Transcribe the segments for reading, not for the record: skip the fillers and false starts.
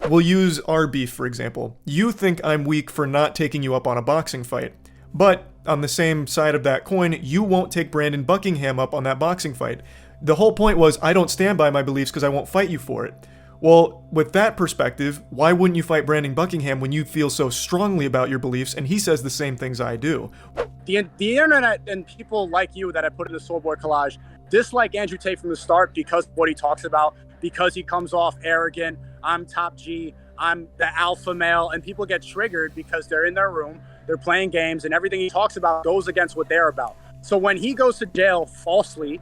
we'll use our beef, for example. You think I'm weak for not taking you up on a boxing fight. But on the same side of that coin, you won't take Brandon Buckingham up on that boxing fight. The whole point was, I don't stand by my beliefs because I won't fight you for it. Well, with that perspective, why wouldn't you fight Brandon Buckingham when you feel so strongly about your beliefs and he says the same things I do? The internet and people like you that I put in the Soulboy collage dislike Andrew Tate from the start because of what he talks about, because he comes off arrogant, I'm top G, I'm the alpha male, and people get triggered because they're in their room, they're playing games, and everything he talks about goes against what they're about. So when he goes to jail falsely,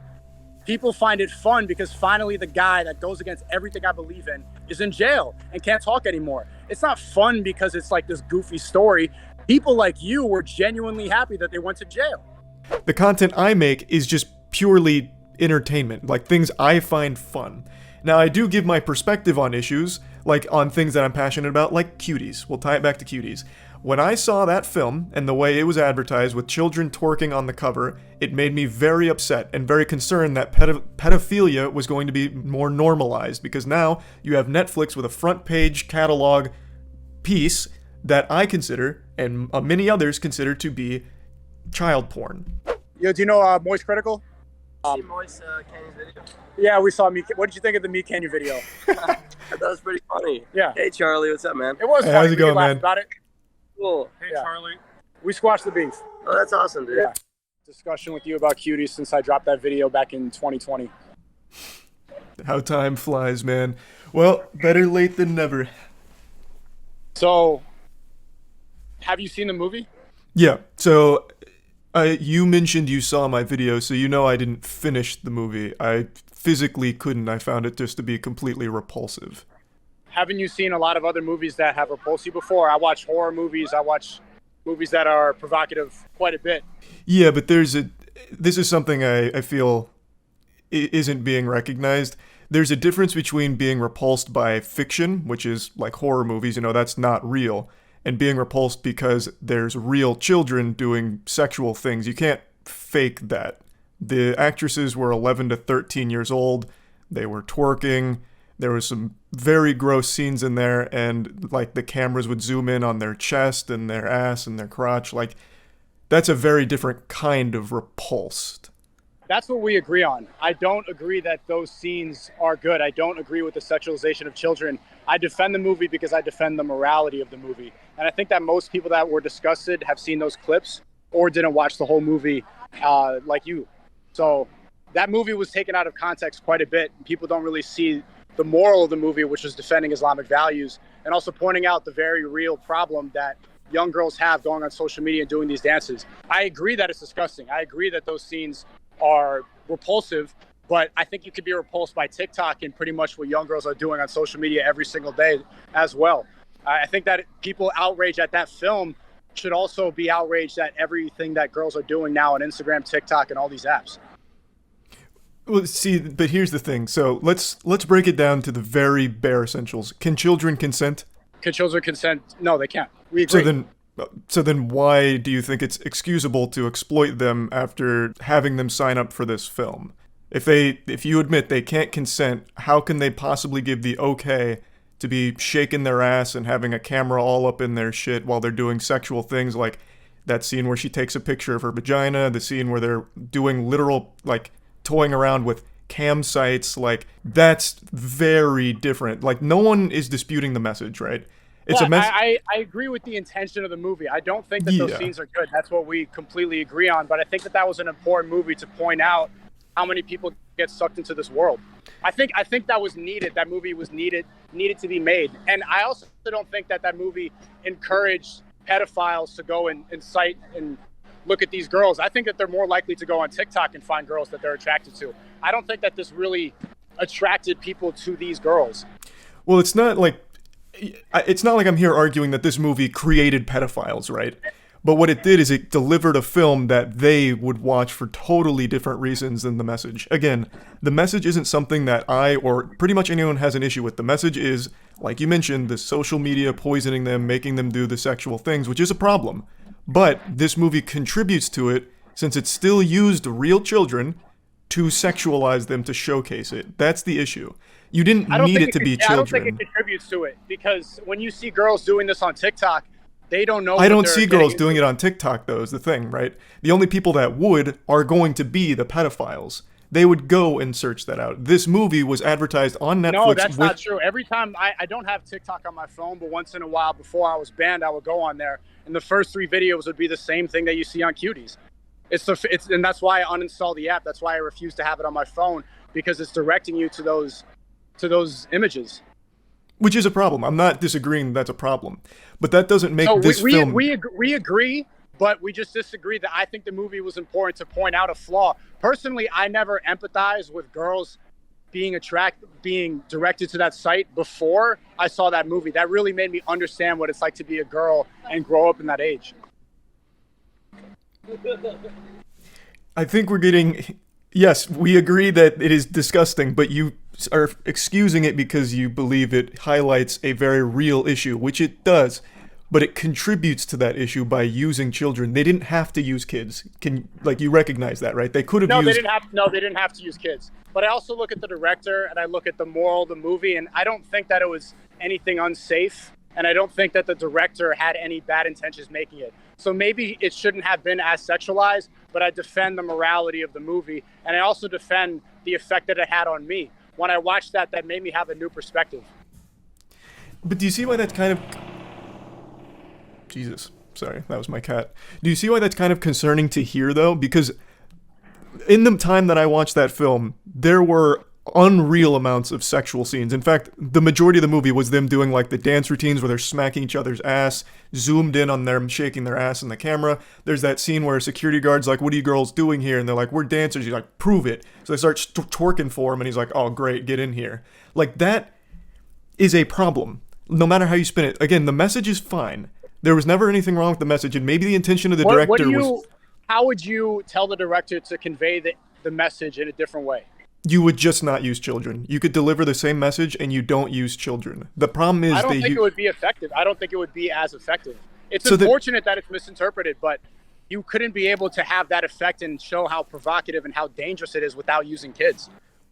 people find it fun because finally the guy that goes against everything I believe in is in jail and can't talk anymore. It's not fun because it's like this goofy story. People like you were genuinely happy that they went to jail. The content I make is just purely entertainment, like things I find fun. Now, I do give my perspective on issues, like on things that I'm passionate about, like Cuties. We'll tie it back to Cuties. When I saw that film and the way it was advertised with children twerking on the cover, it made me very upset and very concerned that pedophilia was going to be more normalized, because now you have Netflix with a front page catalog piece that I consider, and many others consider, to be child porn. Yo, do you know Moistcritikal? Moist Canyon's video. Yeah, we saw me. What did you think of the Me Canyon video? I thought it was pretty funny. Yeah. Hey, Charlie, what's up, man? It was Hey, funny. how's it going, We laughed man? about it. Cool. Hey, yeah. Charlie. We squashed the beef. Oh, that's awesome, dude. Yeah. Discussion with you about Cuties since I dropped that video back in 2020. How time flies, man. Well, better late than never. So, have you seen the movie? Yeah, so you mentioned you saw my video, so you know I didn't finish the movie. I physically couldn't. I found it just to be completely repulsive. Haven't you seen a lot of other movies that have repulsed you before? I watch horror movies. I watch movies that are provocative quite a bit. Yeah, but this is something I feel isn't being recognized. There's a difference between being repulsed by fiction, which is like horror movies, that's not real, and being repulsed because there's real children doing sexual things. You can't fake that. The actresses were 11 to 13 years old. They were twerking. There was some very gross scenes in there, and like the cameras would zoom in on their chest and their ass and their crotch. Like, that's a very different kind of repulsed. That's what we agree on. I don't agree that those scenes are good. I don't agree with the sexualization of children. I defend the movie because I defend the morality of the movie. And I think that most people that were disgusted have seen those clips or didn't watch the whole movie like you. So that movie was taken out of context quite a bit. People don't really see the moral of the movie, which is defending Islamic values and also pointing out the very real problem that young girls have going on social media and doing these dances. I agree that it's disgusting. I agree that those scenes are repulsive, but I think you could be repulsed by TikTok and pretty much what young girls are doing on social media every single day as well. I think that people outraged at that film should also be outraged at everything that girls are doing now on Instagram, TikTok, and all these apps. Well, see, but here's the thing. So let's break it down to the very bare essentials. Can children consent? Can children consent? No, they can't. We agree. So then why do you think it's excusable to exploit them after having them sign up for this film? If you admit they can't consent, how can they possibly give the okay to be shaking their ass and having a camera all up in their shit while they're doing sexual things, like that scene where she takes a picture of her vagina, the scene where they're doing literal, like, toying around with cam sites? Like, that's very different. Like, no one is disputing the message, right? It's a message. I agree with the intention of the movie. I don't think that those scenes are good. That's what we completely agree on. But I think that was an important movie to point out how many people get sucked into this world. I think that was needed. That movie was needed to be made. And I also don't think that movie encouraged pedophiles to go and cite and look at these girls. I think that they're more likely to go on TikTok and find girls that they're attracted to. I don't think that this really attracted people to these girls. Well, it's not like I'm here arguing that this movie created pedophiles, right? But what it did is it delivered a film that they would watch for totally different reasons than the message. Again, the message isn't something that I or pretty much anyone has an issue with. The message is, like you mentioned, the social media poisoning them, making them do the sexual things, which is a problem. But this movie contributes to it since it still used real children to sexualize them to showcase it. That's the issue. You didn't I don't need think it to be I don't think children. it contributes to it, because when you see girls doing this on TikTok, they don't know. I don't see girls doing it on TikTok, though, is the thing, right? The only people that would are going to be the pedophiles. They would go and search that out. This movie was advertised on Netflix. No, that's not true. Every time I don't have TikTok on my phone, but once in a while before I was banned, I would go on there, and the first 3 videos would be the same thing that you see on Cuties. And that's why I uninstalled the app. That's why I refuse to have it on my phone, because it's directing you to those images. Which is a problem. I'm not disagreeing that's a problem. But that doesn't make this film... We agree, but we just disagree that I think the movie was important to point out a flaw. Personally, I never empathized with girls being directed to that site before I saw that movie. That really made me understand what it's like to be a girl and grow up in that age. I think we're getting... Yes, we agree that it is disgusting, but you are excusing it because you believe it highlights a very real issue, which it does, but it contributes to that issue by using children. They didn't have to use kids. You recognize that, right? They could have used... They didn't have to use kids. But I also look at the director and I look at the moral of the movie, and I don't think that it was anything unsafe, and I don't think that the director had any bad intentions making it. So maybe it shouldn't have been as sexualized, but I defend the morality of the movie, and I also defend the effect that it had on me. When I watched that made me have a new perspective. But do you see why that's kind of... Jesus, sorry, that was my cat. Do you see why that's kind of concerning to hear, though? Because in the time that I watched that film, there were unreal amounts of sexual scenes. In fact, the majority of the movie was them doing like the dance routines where they're smacking each other's ass, zoomed in on them shaking their ass in the camera. There's that scene where a security guard's like, "What are you girls doing here?" And they're like, "We're dancers." He's like, "Prove it." So they start twerking for him, and he's like, "Oh, great, get in here." Like, that is a problem, no matter how you spin it. Again, the message is fine. There was never anything wrong with the message, and maybe the intention of the director was... How would you tell the director to convey the message in a different way? You would just not use children. You could deliver the same message and you don't use children. The problem is I don't think it would be effective. I don't think it would be as effective. It's So unfortunate that it's misinterpreted, but you couldn't be able to have that effect and show how provocative and how dangerous it is without using kids.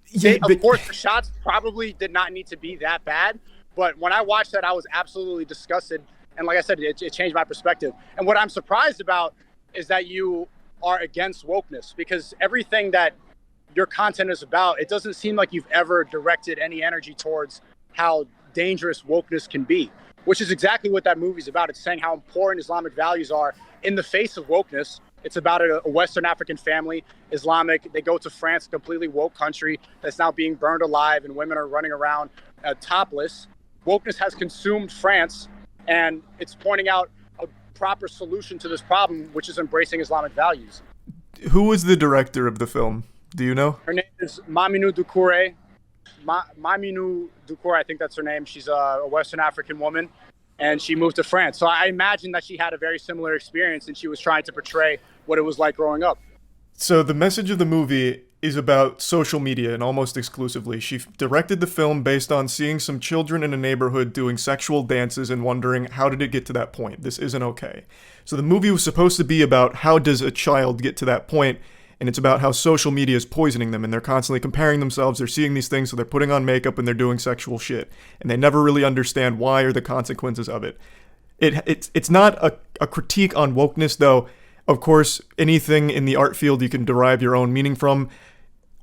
Yeah, Of course, the shots probably did not need to be that bad, but when I watched that, I was absolutely disgusted. And like I said, it changed my perspective. And what I'm surprised about is that you are against wokeness, because everything that your content is about, it doesn't seem like you've ever directed any energy towards how dangerous wokeness can be, which is exactly what that movie's about. It's saying how important Islamic values are in the face of wokeness. It's about a Western African family, Islamic. They go to France, a completely woke country that's now being burned alive, and women are running around topless. Wokeness has consumed France, and it's pointing out a proper solution to this problem, which is embracing Islamic values. Who was the director of the film? Do you know? Her name is Maminu Dukure. Maminu Dukure, I think that's her name. She's a Western African woman, and she moved to France. So I imagine that she had a very similar experience, and she was trying to portray what it was like growing up. So the message of the movie is about social media, and almost exclusively. She directed the film based on seeing some children in a neighborhood doing sexual dances and wondering, how did it get to that point? This isn't okay. So the movie was supposed to be about how does a child get to that point, and it's about how social media is poisoning them, and they're constantly comparing themselves. They're seeing these things, so they're putting on makeup and they're doing sexual shit, and they never really understand why or the consequences of it. It's not a critique on wokeness, though. Of course, anything in the art field you can derive your own meaning from.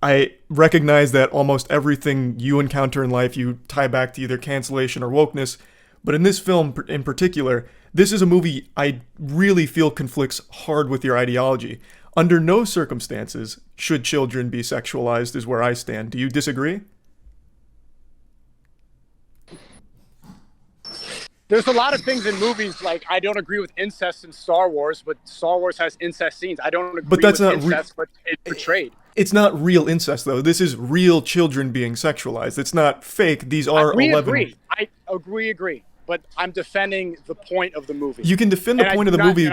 I recognize that almost everything you encounter in life you tie back to either cancellation or wokeness, but in this film in particular, this is a movie I really feel conflicts hard with your ideology. Under no circumstances should children be sexualized, is where I stand. Do you disagree? There's a lot of things in movies, like I don't agree with incest in Star Wars, but Star Wars has incest scenes. I don't agree with incest, but it's portrayed. It's not real incest, though. This is real children being sexualized. It's not fake. These are 11... I agree. But I'm defending the point of the movie. You can defend the point of the movie,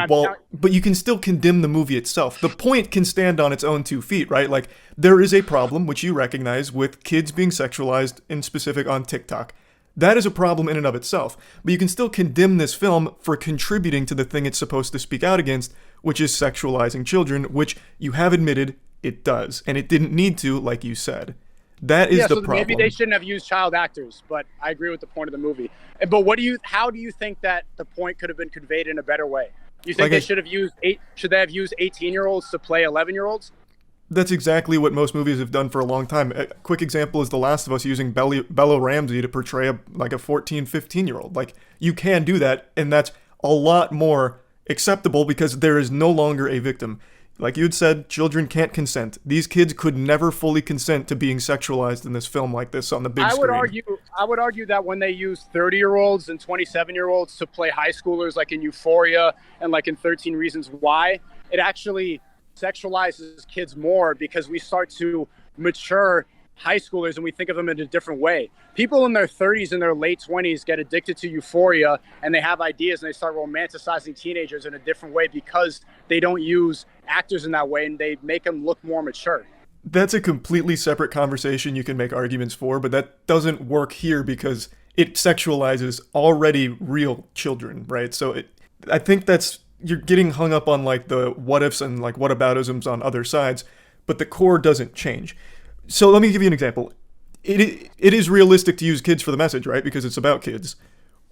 but you can still condemn the movie itself. The point can stand on its own 2 feet, right? Like, there is a problem, which you recognize, with kids being sexualized, in specific on TikTok. That is a problem in and of itself. But you can still condemn this film for contributing to the thing it's supposed to speak out against, which is sexualizing children, which you have admitted it does. And it didn't need to, like you said. That is the so problem. maybe they shouldn't have used child actors, but I agree with the point of the movie. But how do you think that the point could have been conveyed in a better way? You think they should they have used 18-year-olds to play 11-year-olds? That's exactly what most movies have done for a long time. A quick example is The Last of Us using Bella Ramsey to portray a 14, 15-year-old. Like, you can do that, and that's a lot more acceptable because there is no longer a victim. Like you'd said, children can't consent. These kids could never fully consent to being sexualized in this film like this on the big screen. I would argue that when they use 30-year-olds and 27-year-olds to play high schoolers, like in Euphoria and like in 13 Reasons Why, it actually sexualizes kids more because we start to mature high schoolers and we think of them in a different way. People in their 30s and their late 20s get addicted to Euphoria and they have ideas and they start romanticizing teenagers in a different way because they don't use actors in that way and they make them look more mature. That's a completely separate conversation you can make arguments for, but that doesn't work here because it sexualizes already real children, right? So I think you're getting hung up on like the what ifs and like whataboutisms on other sides, but the core doesn't change. So let me give you an example. It is realistic to use kids for the message, right? Because it's about kids.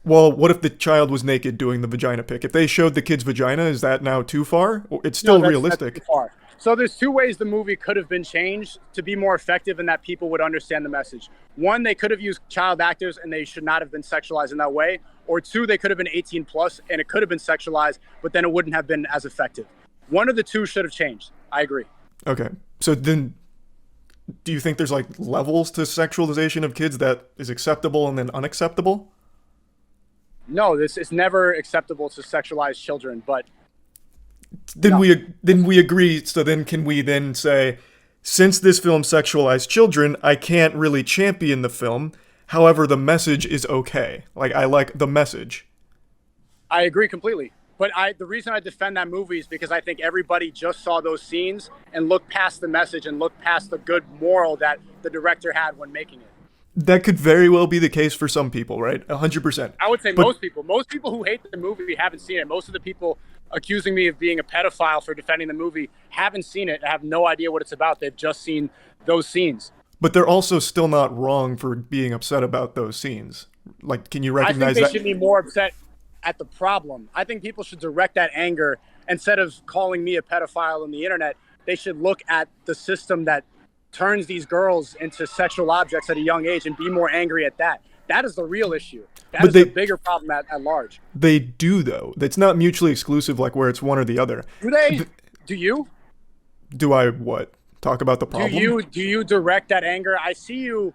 Well, what if the child was naked doing the vagina pic? If they showed the kid's vagina, is that now too far? It's still realistic. That's too far. So there's two ways the movie could have been changed to be more effective and that people would understand the message. One, they could have used child actors and they should not have been sexualized in that way. Or two, they could have been 18 plus and it could have been sexualized, but then it wouldn't have been as effective. One of the two should have changed. I agree. Okay. So then do you think there's like levels to sexualization of kids that is acceptable and then unacceptable? No, this is never acceptable to sexualize children, but then we agree. So then can we then say, since this film sexualized children, I can't really champion the film. However, the message is okay. Like, I like the message. I agree completely. But the reason I defend that movie is because I think everybody just saw those scenes and looked past the message and looked past the good moral that the director had when making it. That could very well be the case for some people, right? 100%. I would say most people. Most people who hate the movie haven't seen it. Most of the people accusing me of being a pedophile for defending the movie haven't seen it, have no idea what it's about. They've just seen those scenes. But they're also still not wrong for being upset about those scenes. Like, can you recognize that? I think they should be more upset at the problem. I think people should direct that anger instead of calling me a pedophile on the internet. They should look at the system that turns these girls into sexual objects at a young age and be more angry at that. That is the real issue. That is the bigger problem at large. They do, though. It's not mutually exclusive, like where it's one or the other. Do they? Do you? Do I what? Talk about the problem? Do you direct that anger? I see you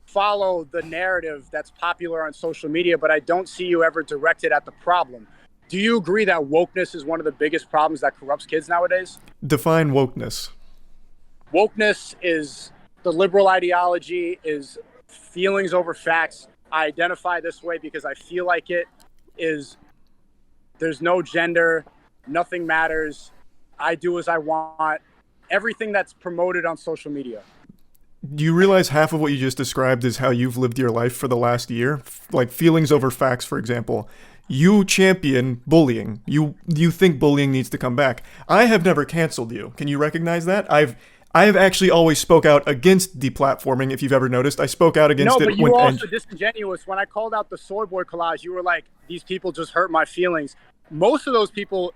follow the narrative that's popular on social media, but I don't see you ever direct it at the problem. Do you agree that wokeness is one of the biggest problems that corrupts kids nowadays? Define wokeness. Wokeness is the liberal ideology, is feelings over facts. I identify this way because I feel like it is. There's no gender, nothing matters. I do as I want. Everything that's promoted on social media. Do you realize half of what you just described is how you've lived your life for the last year? Like feelings over facts, for example. You champion bullying. You think bullying needs to come back. I have never canceled you. Can you recognize that? I have actually always spoke out against deplatforming, if you've ever noticed. I spoke out against it. No, but you were also disingenuous. When I called out the Soy Boy collage, you were like, these people just hurt my feelings. Most of those people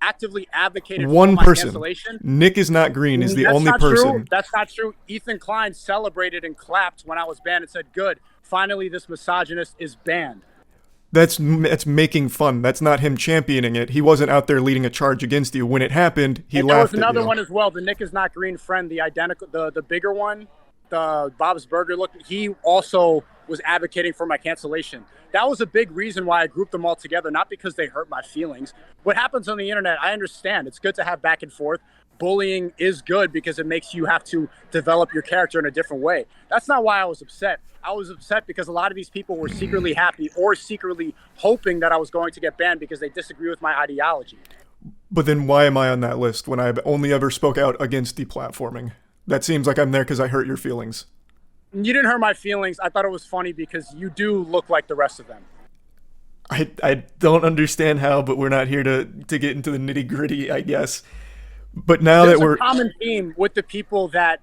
actively advocated for my cancellation. Nick is not green is the only person. True. That's not true. Ethan Klein celebrated and clapped when I was banned and said, good, finally this misogynist is banned. That's making fun. That's not him championing it. He wasn't out there leading a charge against you. When it happened, he laughed at you. There was another one as well, the Nick is not green friend, the identical, the bigger one, the Bob's Burger look. He also was advocating for my cancellation. That was a big reason why I grouped them all together, not because they hurt my feelings. What happens on the internet, I understand. It's good to have back and forth. Bullying is good because it makes you have to develop your character in a different way. That's not why I was upset. I was upset because a lot of these people were secretly happy or secretly hoping that I was going to get banned because they disagree with my ideology. But then why am I on that list when I only ever spoke out against deplatforming? That seems like I'm there because I hurt your feelings. You didn't hurt my feelings. I thought it was funny because you do look like the rest of them. I don't understand how, but we're not here to get into the nitty gritty, I guess. But now There's that we're a common theme with the people that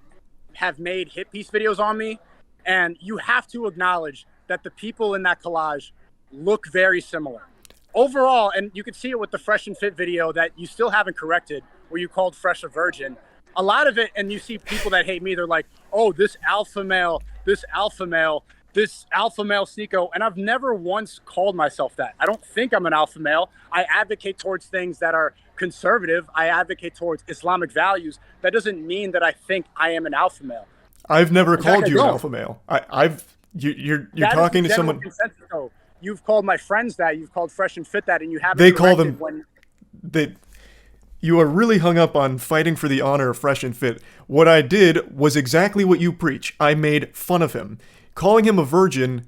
have made hit piece videos on me, and you have to acknowledge that the people in that collage look very similar. Overall, and you can see it with the Fresh and Fit video that you still haven't corrected, where you called Fresh a virgin. A lot of it, and you see people that hate me, they're like, oh, this alpha male, this alpha male, this alpha male Sneako. And I've never once called myself that. I don't think I'm an alpha male. I advocate towards things that are conservative. I advocate towards Islamic values. That doesn't mean that I think I am an alpha male. I've never In fact, called I you an don't. alpha male. You're That is talking the to general someone. consensus, though. You've called my friends that. You've called Fresh and Fit that, and you haven't. They call corrected them- when. That you are really hung up on fighting for the honor of Fresh and Fit. What I did was exactly what you preach. I made fun of him. Calling him a virgin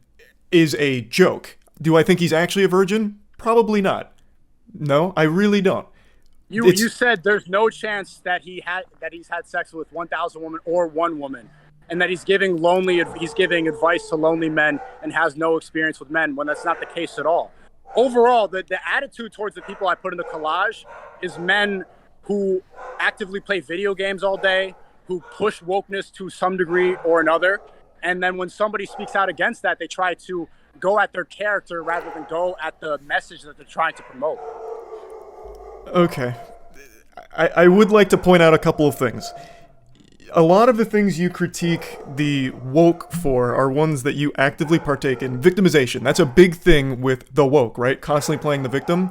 is a joke. Do I think he's actually a virgin? Probably not. No, I really don't. You said there's no chance that he's had sex with 1,000 women or one woman, and that he's giving advice to lonely men and has no experience with men, when that's not the case at all. Overall, the attitude towards the people I put in the collage is men who actively play video games all day, who push wokeness to some degree or another, and then when somebody speaks out against that, they try to go at their character rather than go at the message that they're trying to promote. Okay. I would like to point out a couple of things. A lot of the things you critique the woke for are ones that you actively partake in. Victimization, that's a big thing with the woke, right? Constantly playing the victim.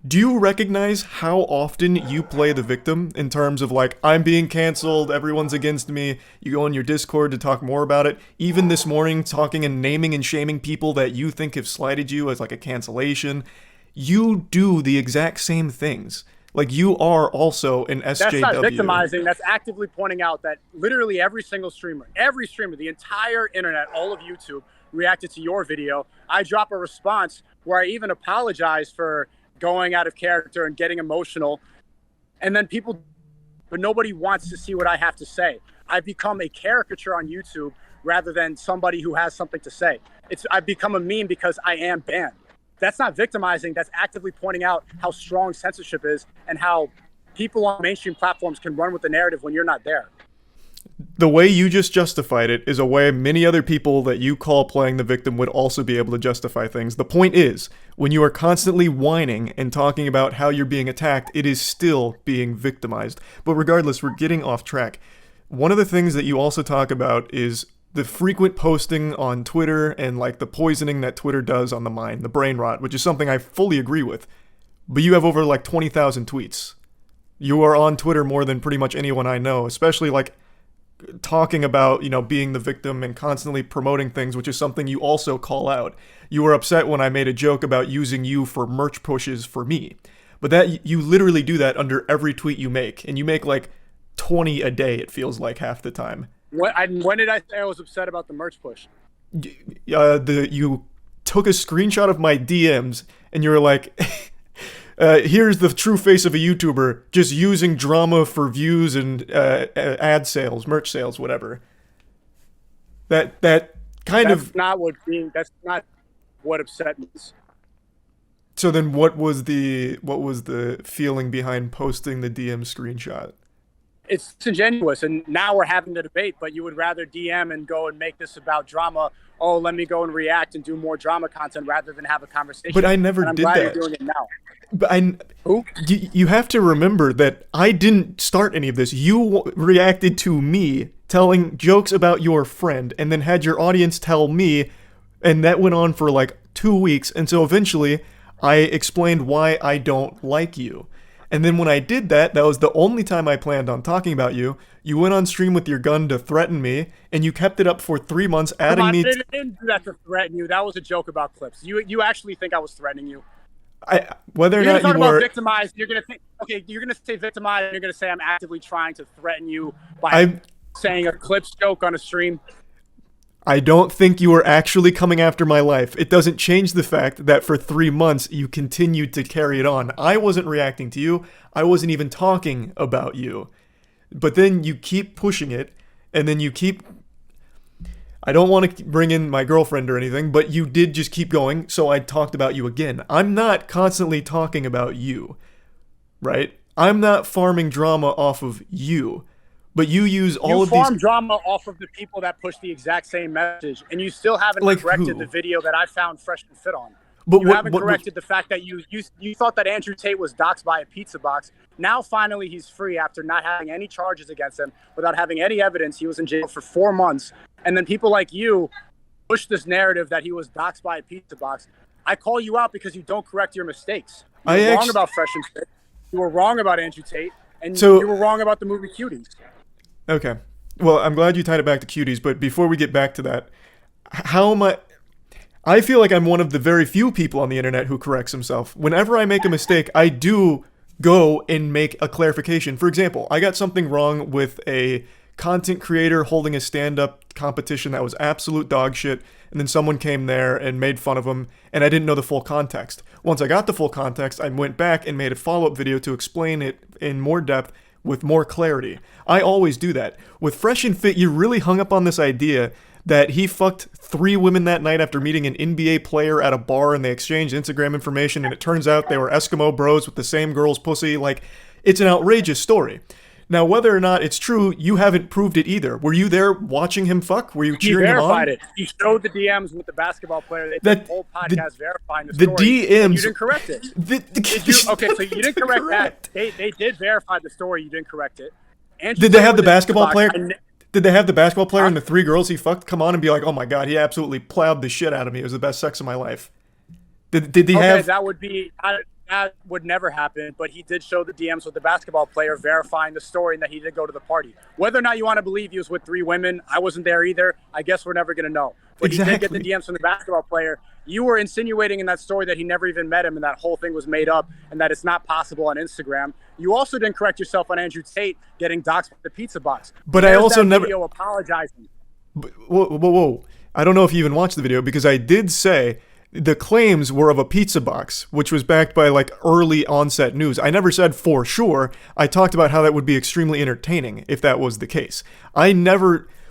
Do you recognize how often you play the victim in terms of like, I'm being canceled, everyone's against me, you go on your Discord to talk more about it, even this morning talking and naming and shaming people that you think have slighted you as like a cancellation. You do the exact same things. Like, you are also an SJW. That's not victimizing. That's actively pointing out that literally every streamer, the entire internet, all of YouTube reacted to your video. I drop a response where I even apologize for going out of character and getting emotional. And then but nobody wants to see what I have to say. I've become a caricature on YouTube rather than somebody who has something to say. I've become a meme because I am banned. That's not victimizing. That's actively pointing out how strong censorship is and how people on mainstream platforms can run with the narrative when you're not there. The way you just justified it is a way many other people that you call playing the victim would also be able to justify things. The point is, when you are constantly whining and talking about how you're being attacked, it is still being victimized. But regardless, we're getting off track. One of the things that you also talk about is the frequent posting on Twitter and like the poisoning that Twitter does on the mind, the brain rot, which is something I fully agree with. But you have over like 20,000 tweets. You are on Twitter more than pretty much anyone I know, especially like talking about, being the victim and constantly promoting things, which is something you also call out. You were upset when I made a joke about using you for merch pushes for me. But that you literally do that under every tweet you make, and you make like 20 a day, it feels like half the time. When did I say I was upset about the merch push? You took a screenshot of my DMs and you were like, here's the true face of a YouTuber just using drama for views and ad sales, merch sales, whatever. That's not what upset me. So then what was the feeling behind posting the DM screenshot? It's disingenuous, and now we're having the debate, but you would rather DM and go and make this about drama. Oh, let me go and react and do more drama content rather than have a conversation. But I never and I'm did glad that. You're doing it now. But Who? You have to remember that I didn't start any of this. You reacted to me telling jokes about your friend and then had your audience tell me, and that went on for like 2 weeks. And so eventually I explained why I don't like you. And then when I did that, that was the only time I planned on talking about you. You went on stream with your gun to threaten me, and you kept it up for 3 months, adding me. I didn't do that to threaten you. That was a joke about clips. You actually think I was threatening you? Whether or You're not gonna talk you were about victimized. You're gonna think, okay, you're gonna say victimized. And you're gonna say I'm actively trying to threaten you by saying a clips joke on a stream. I don't think you were actually coming after my life. It doesn't change the fact that for 3 months you continued to carry it on. I wasn't reacting to you. I wasn't even talking about you. But then you keep pushing it, and then you keep... I don't want to bring in my girlfriend or anything, but you did just keep going, so I talked about you again. I'm not constantly talking about you, right? I'm not farming drama off of you, but you use all You of farm these. drama off of the people that push the exact same message, and you still haven't Like corrected who? the video that I found Fresh and Fit on. But You what? haven't What? corrected the fact that you thought that Andrew Tate was doxxed by a pizza box. Now finally he's free after not having any charges against him, without having any evidence. He was in jail for 4 months, and then people like you push this narrative that he was doxxed by a pizza box. I call you out because you don't correct your mistakes. You were wrong about Fresh and Fit. You were wrong about Andrew Tate, and you were wrong about the movie Cuties. Okay. Well, I'm glad you tied it back to Cuties, but before we get back to that, how am I feel like I'm one of the very few people on the internet who corrects himself. Whenever I make a mistake, I do go and make a clarification. For example, I got something wrong with a content creator holding a stand-up competition that was absolute dog shit, and then someone came there and made fun of him, and I didn't know the full context. Once I got the full context, I went back and made a follow-up video to explain it in more depth with more clarity. I always do that. With Fresh and Fit, you really hung up on this idea that he fucked 3 women that night after meeting an NBA player at a bar, and they exchanged Instagram information, and it turns out they were Eskimo bros with the same girl's pussy. Like, it's an outrageous story. Now, whether or not it's true, you haven't proved it either. Were you there watching him fuck? Were you cheering him on? He verified it. He showed the DMs with the basketball player. They did the whole podcast verifying the story. The DMs. And you didn't correct it. Okay, so you didn't correct that. They did verify the story. You didn't correct it. Did they have the basketball player? Did they have the basketball player and the 3 girls he fucked come on and be like, "Oh my god, he absolutely plowed the shit out of me. It was the best sex of my life"? Did he have? That would never happen. But he did show the DMs with the basketball player verifying the story and that he did go to the party. Whether or not you want to believe he was with 3 women, I wasn't there either. I guess we're never gonna know. But exactly. He did get the DMs from the basketball player. You were insinuating in that story that he never even met him and that whole thing was made up and that it's not possible on Instagram. You also didn't correct yourself on Andrew Tate getting doxxed with the pizza box. But I also never video apologizing. Whoa. I don't know if you even watched the video, because I did say the claims were of a pizza box, which was backed by like early onset news. I never said for sure. I talked about how that would be extremely entertaining if that was the case.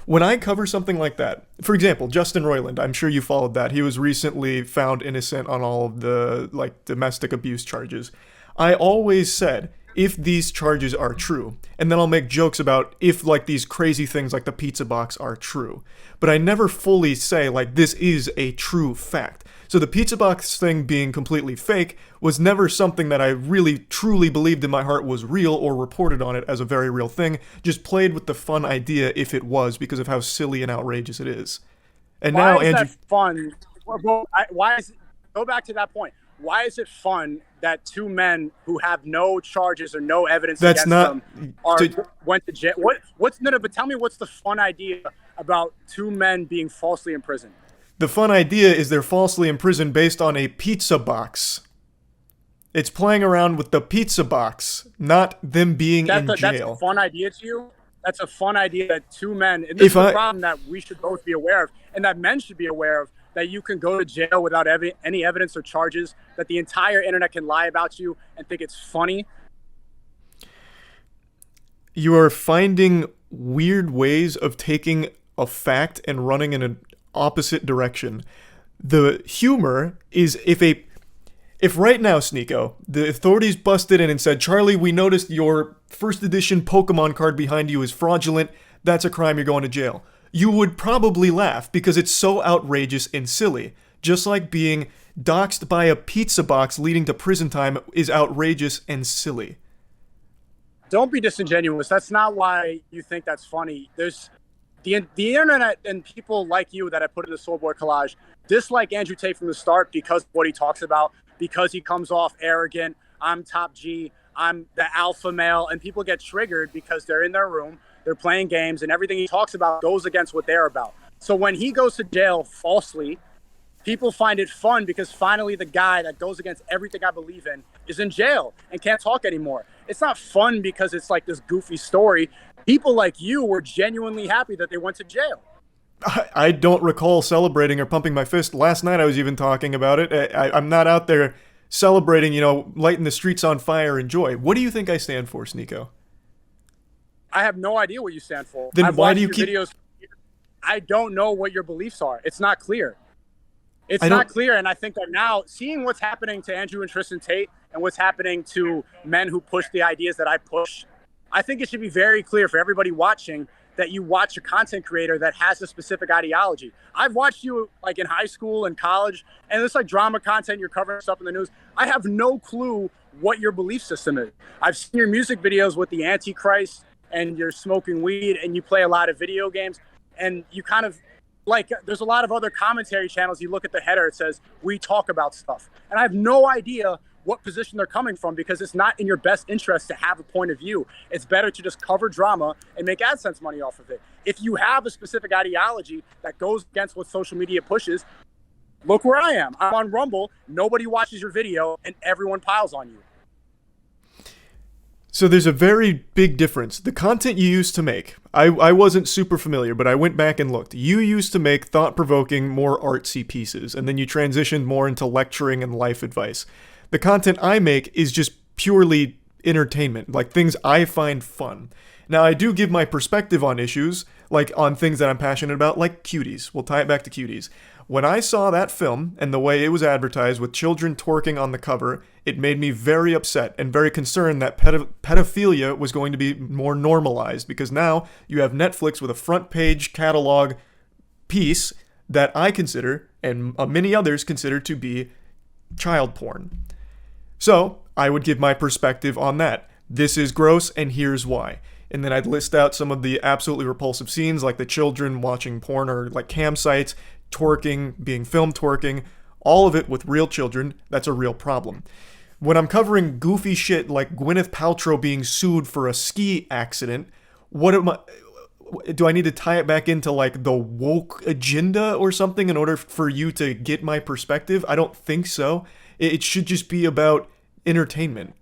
When I cover something like that, for example, Justin Roiland, I'm sure you followed that. He was recently found innocent on all of the like domestic abuse charges. I always said, if these charges are true, and then I'll make jokes about if like these crazy things like the pizza box are true. But I never fully say like this is a true fact. So the pizza box thing being completely fake was never something that I really truly believed in my heart was real or reported on it as a very real thing. Just played with the fun idea if it was, because of how silly and outrageous it is. And why now is Andrew, that fun? Why is it, go back to that point? Why is it fun that 2 men who have no charges or no evidence against them went to jail? But tell me, what's the fun idea about 2 men being falsely imprisoned? The fun idea is they're falsely imprisoned based on a pizza box. It's playing around with the pizza box, not them being in jail. That's a fun idea to you? That's a fun idea that 2 men, and this is a problem that we should both be aware of, and that men should be aware of, that you can go to jail without any evidence or charges, that the entire internet can lie about you and think it's funny. You are finding weird ways of taking a fact and running in an opposite direction. The humor is if right now, Sneako, the authorities busted in and said, "Charlie, we noticed your first edition Pokemon card behind you is fraudulent. That's a crime. You're going to jail." You would probably laugh because it's so outrageous and silly. Just like being doxxed by a pizza box leading to prison time is outrageous and silly. Don't be disingenuous. That's not why you think that's funny. There's the internet and people like you that I put in the Soulboy collage dislike Andrew Tate from the start because of what he talks about, because he comes off arrogant. I'm top G. I'm the alpha male. And people get triggered because they're in their room, they're playing games, and everything he talks about goes against what they're about. So when he goes to jail falsely, people find it fun because finally the guy that goes against everything I believe in is in jail and can't talk anymore. It's not fun because it's like this goofy story. People like you were genuinely happy that they went to jail. I don't recall celebrating or pumping my fist. Last night I was even talking about it. I'm not out there celebrating, lighting the streets on fire in joy. What do you think I stand for, Sneako? I have no idea what you stand for. Then why do you keep... videos. I don't know what your beliefs are. It's not clear. It's I don't. not clear, and I think that now, seeing what's happening to Andrew and Tristan Tate and what's happening to men who push the ideas that I push, I think it should be very clear for everybody watching that you watch a content creator that has a specific ideology. I've watched you like in high school and college, and it's like drama content, you're covering stuff in the news. I have no clue what your belief system is. I've seen your music videos with the Antichrist, and you're smoking weed, and you play a lot of video games, and you kind of, like, there's a lot of other commentary channels. You look at the header, it says, we talk about stuff. And I have no idea what position they're coming from, because it's not in your best interest to have a point of view. It's better to just cover drama and make AdSense money off of it. If you have a specific ideology that goes against what social media pushes, look where I am. I'm on Rumble. Nobody watches your video, and everyone piles on you. So there's a very big difference. The content you used to make, I wasn't super familiar, but I went back and looked. You used to make thought-provoking, more artsy pieces, and then you transitioned more into lecturing and life advice. The content I make is just purely entertainment, like things I find fun. Now, I do give my perspective on issues, like on things that I'm passionate about, like Cuties. We'll tie it back to Cuties. When I saw that film and the way it was advertised with children twerking on the cover, it made me very upset and very concerned that pedophilia was going to be more normalized, because now you have Netflix with a front page catalog piece that I consider, and many others consider, to be child porn. So I would give my perspective on that. This is gross, and here's why. And then I'd list out some of the absolutely repulsive scenes, like the children watching porn or like campsites, twerking, being filmed twerking, all of it with real children. That's a real problem. When I'm covering goofy shit like Gwyneth Paltrow being sued for a ski accident, do I need to tie it back into like the woke agenda or something in order for you to get my perspective? I don't think so. It should just be about entertainment.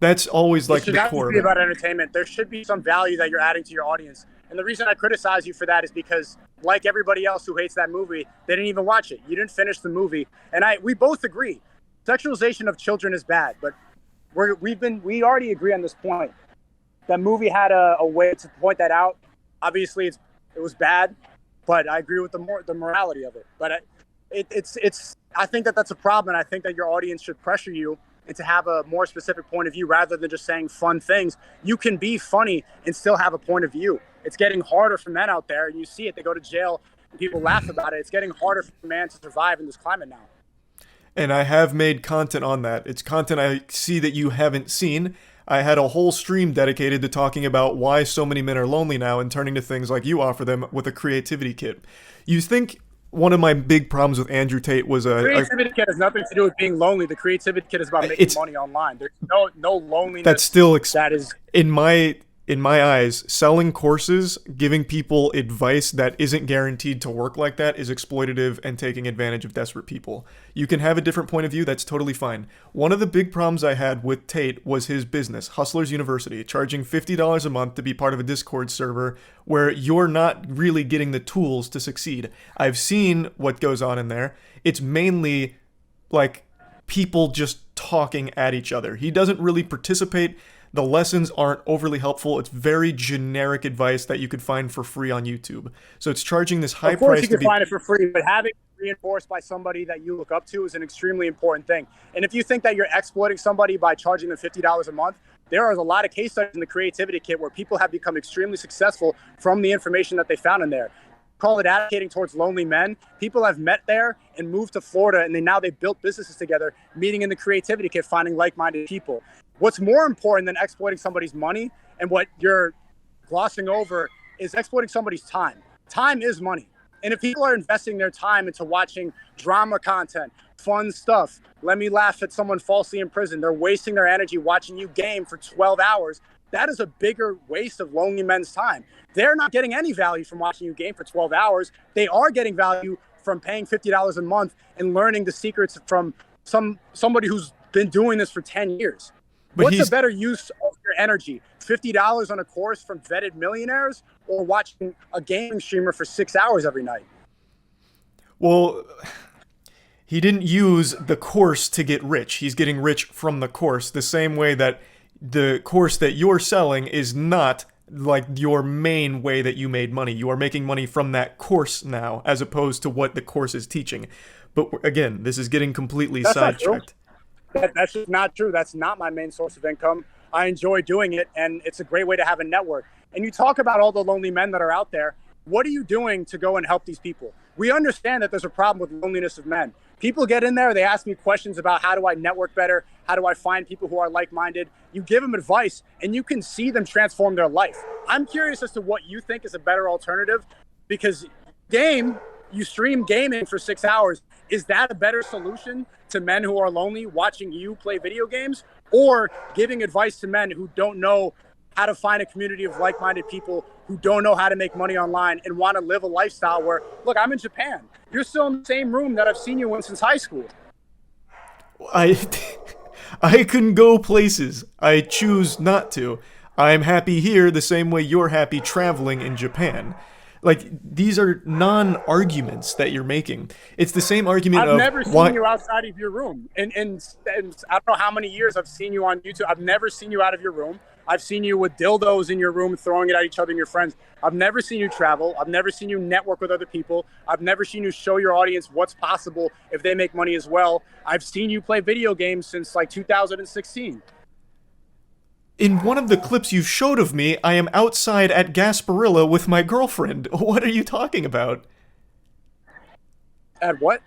That's always like the core. It should not be about entertainment. There should be some value that you're adding to your audience. And the reason I criticize you for that is because, like everybody else who hates that movie, they didn't even watch it. You didn't finish the movie. And we both agree. Sexualization of children is bad, but we already agree on this point. That movie had a way to point that out. Obviously, it was bad, but I agree with the morality of it. But I think that's a problem, and I think that your audience should pressure you and to have a more specific point of view rather than just saying fun things. You can be funny and still have a point of view. It's getting harder for men out there, and you see it. They go to jail, and people laugh about it. It's getting harder for a man to survive in this climate now. And I have made content on that. It's content I see that you haven't seen. I had a whole stream dedicated to talking about why so many men are lonely now and turning to things like you offer them with a creativity kit. You think one of my big problems with Andrew Tate was the creativity kit has nothing to do with being lonely. The creativity kit is about making money online. There's no loneliness. That's still that is in my eyes, selling courses, giving people advice that isn't guaranteed to work like that is exploitative and taking advantage of desperate people. You can have a different point of view, that's totally fine. One of the big problems I had with Tate was his business, Hustlers University, charging $50 a month to be part of a Discord server where you're not really getting the tools to succeed. I've seen what goes on in there. It's mainly like people just talking at each other. He doesn't really participate. The lessons aren't overly helpful. It's very generic advice that you could find for free on YouTube. So it's charging this high price. Of course you can find it for free, but having it reinforced by somebody that you look up to is an extremely important thing. And if you think that you're exploiting somebody by charging them $50 a month, there are a lot of case studies in the creativity kit where people have become extremely successful from the information that they found in there. Call it advocating towards lonely men. People have met there and moved to Florida, and now they've built businesses together, meeting in the creativity kit, finding like-minded people. What's more important than exploiting somebody's money, and what you're glossing over, is exploiting somebody's time. Time is money. And if people are investing their time into watching drama content, fun stuff, let me laugh at someone falsely in prison, they're wasting their energy watching you game for 12 hours. That is a bigger waste of lonely men's time. They're not getting any value from watching you game for 12 hours. They are getting value from paying $50 a month and learning the secrets from somebody who's been doing this for 10 years. But what's a better use of your energy? $50 on a course from vetted millionaires, or watching a gaming streamer for 6 hours every night? Well, he didn't use the course to get rich. He's getting rich from the course, the same way that the course that you're selling is not like your main way that you made money. You are making money from that course now, as opposed to what the course is teaching. But again, this is getting completely That's not true. sidetracked. That's just not true. That's not my main source of income. I enjoy doing it, and it's a great way to have a network. And you talk about all the lonely men that are out there. What are you doing to go and help these people? We understand that there's a problem with loneliness of men. People get in there, they ask me questions about how do I network better? How do I find people who are like-minded? You give them advice, and you can see them transform their life. I'm curious as to what you think is a better alternative, because you stream gaming for 6 hours. Is that a better solution to men who are lonely watching you play video games, or giving advice to men who don't know how to find a community of like-minded people who don't know how to make money online and want to live a lifestyle where, look, I'm in Japan. You're still in the same room that I've seen you in since high school. I can go places. I choose not to. I'm happy here the same way you're happy traveling in Japan. Like, these are non-arguments that you're making. It's the same argument I've never seen why you outside of your room. And I don't know how many years I've seen you on YouTube. I've never seen you out of your room. I've seen you with dildos in your room, throwing it at each other and your friends. I've never seen you travel. I've never seen you network with other people. I've never seen you show your audience what's possible if they make money as well. I've seen you play video games since like 2016. in one of the clips you showed of me, I am outside at Gasparilla with my girlfriend. What are you talking about? At what?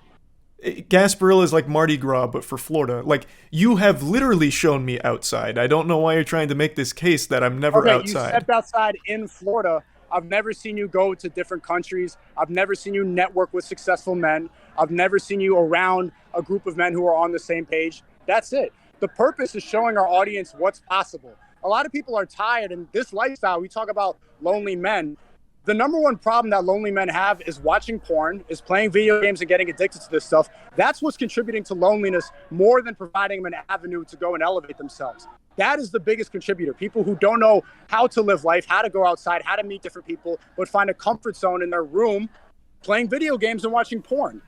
Gasparilla is like Mardi Gras, but for Florida. Like, you have literally shown me outside. I don't know why you're trying to make this case that I'm never outside. You stepped outside in Florida. I've never seen you go to different countries. I've never seen you network with successful men. I've never seen you around a group of men who are on the same page. That's it. The purpose is showing our audience what's possible. A lot of people are tired in this lifestyle. We talk about lonely men. The number one problem that lonely men have is watching porn, is playing video games and getting addicted to this stuff. That's what's contributing to loneliness more than providing them an avenue to go and elevate themselves. That is the biggest contributor. People who don't know how to live life, how to go outside, how to meet different people, but find a comfort zone in their room playing video games and watching porn.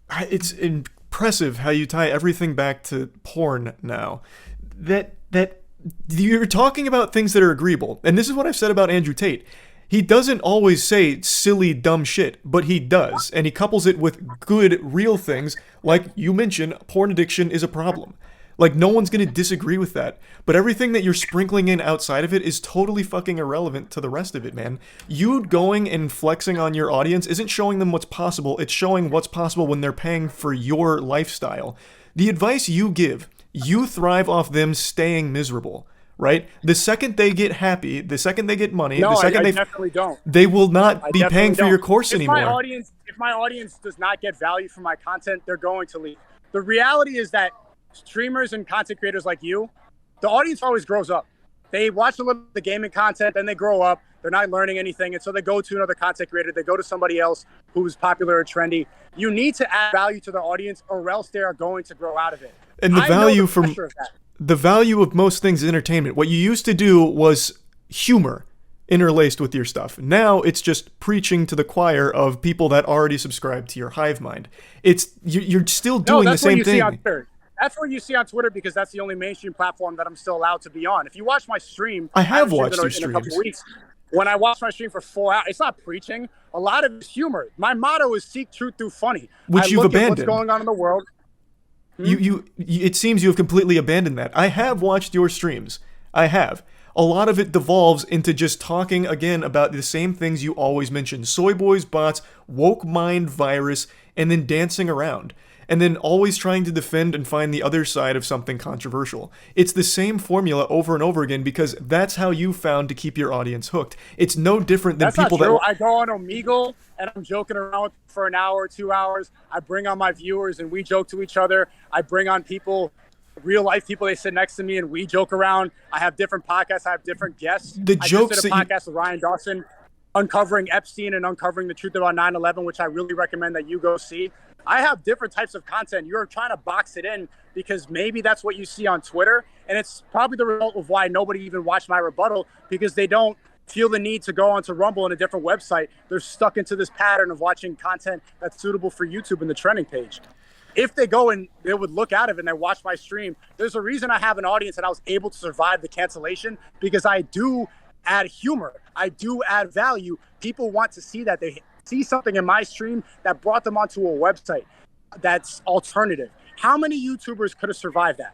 It's impressive how you tie everything back to porn now. That you're talking about things that are agreeable. And this is what I've said about Andrew Tate. He doesn't always say silly, dumb shit, but he does. And he couples it with good, real things. Like you mentioned, porn addiction is a problem. Like, no one's going to disagree with that. But everything that you're sprinkling in outside of it is totally fucking irrelevant to the rest of it, man. You going and flexing on your audience isn't showing them what's possible. It's showing what's possible when they're paying for your lifestyle. The advice you give, you thrive off them staying miserable. Right? The second they get happy, the second they get money, No, the second I definitely don't. they will not be paying for don't. your course If anymore. If my audience does not get value from my content, they're going to leave. The reality is that streamers and content creators like you, the audience always grows up. They watch a little of the gaming content, then they grow up. They're not learning anything, and so they go to another content creator. They go to somebody else who's popular or trendy. You need to add value to the audience, or else they are going to grow out of it. And the value from pressure of that. the value of most things is entertainment. What you used to do was humor interlaced with your stuff. Now it's just preaching to the choir of people that already subscribe to your hive mind. It's you're still doing the same thing. That's what you see on Twitter, because that's the only mainstream platform that I'm still allowed to be on. If you watch my stream, I have haven't watched streamed your in a couple streams. weeks. When I watch my stream for 4 hours, it's not preaching. A lot of it's humor. My motto is seek truth through funny. Which I you've look at abandoned. what's going on in the world. You it seems you have completely abandoned that. I have watched your streams. I have. A lot of it devolves into just talking again about the same things you always mention. Soy boys, bots, woke mind virus, and then dancing around. And then always trying to defend and find the other side of something controversial. It's the same formula over and over again because that's how you found to keep your audience hooked. It's no different than That's people not true. that I go on Omegle and I'm joking around for an hour, 2 hours. I bring on my viewers and we joke to each other. I bring on people, real life people. They sit next to me and we joke around. I have different podcasts. I have different guests. The jokes I just did a that podcast with Ryan Dawson, uncovering Epstein and uncovering the truth about 9/11, which I really recommend that you go see. I have different types of content. You're trying to box it in because maybe that's what you see on Twitter. And it's probably the result of why nobody even watched my rebuttal, because they don't feel the need to go onto Rumble and a different website. They're stuck into this pattern of watching content that's suitable for YouTube and the trending page. if they go and they would look out of it and they watch my stream, there's a reason I have an audience and I was able to survive the cancellation, because I do add humor. I do add value. People want to see that. They see something in my stream that brought them onto a website that's alternative. How many YouTubers could have survived that?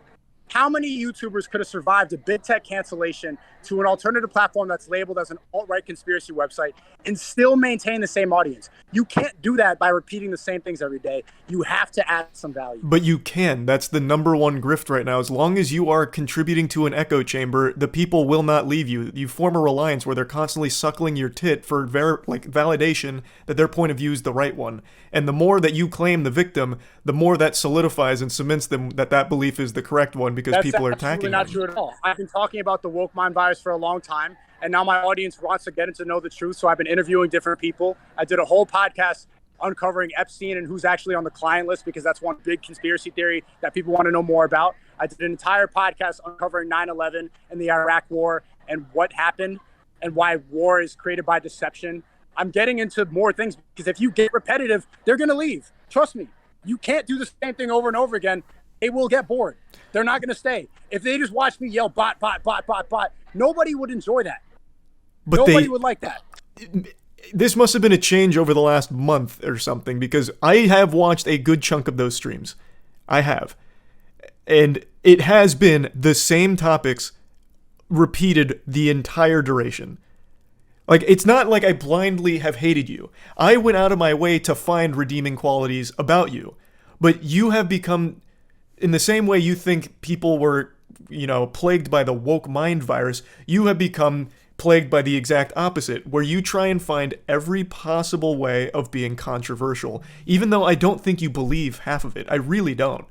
How many YouTubers could have survived a big tech cancellation to an alternative platform that's labeled as an alt-right conspiracy website and still maintain the same audience? You can't do that by repeating the same things every day. You have to add some value. But you can. That's the number one grift right now. As long as you are contributing to an echo chamber, the people will not leave you. You form a reliance where they're constantly suckling your tit for validation that their point of view is the right one. And the more that you claim the victim, the more that solidifies and cements them that belief is the correct one, because people are attacking That's absolutely not true at all. I've been talking about the woke mind virus for a long time, and now my audience wants to get to know the truth, so I've been interviewing different people. I did a whole podcast uncovering Epstein and who's actually on the client list, because that's one big conspiracy theory that people want to know more about. I did an entire podcast uncovering 9/11 and the Iraq War and what happened and why war is created by deception. I'm getting into more things, because if you get repetitive, they're going to leave. Trust me. You can't do the same thing over and over again. They will get bored. They're not going to stay. If they just watch me yell bot, bot, bot, bot, bot, nobody would enjoy that. But nobody would like that. This must have been a change over the last month or something, because I have watched a good chunk of those streams. I have. And it has been the same topics repeated the entire duration. Like, it's not like I blindly have hated you. I went out of my way to find redeeming qualities about you. But you have become, in the same way you think people were, plagued by the woke mind virus, you have become plagued by the exact opposite, where you try and find every possible way of being controversial, even though I don't think you believe half of it. I really don't.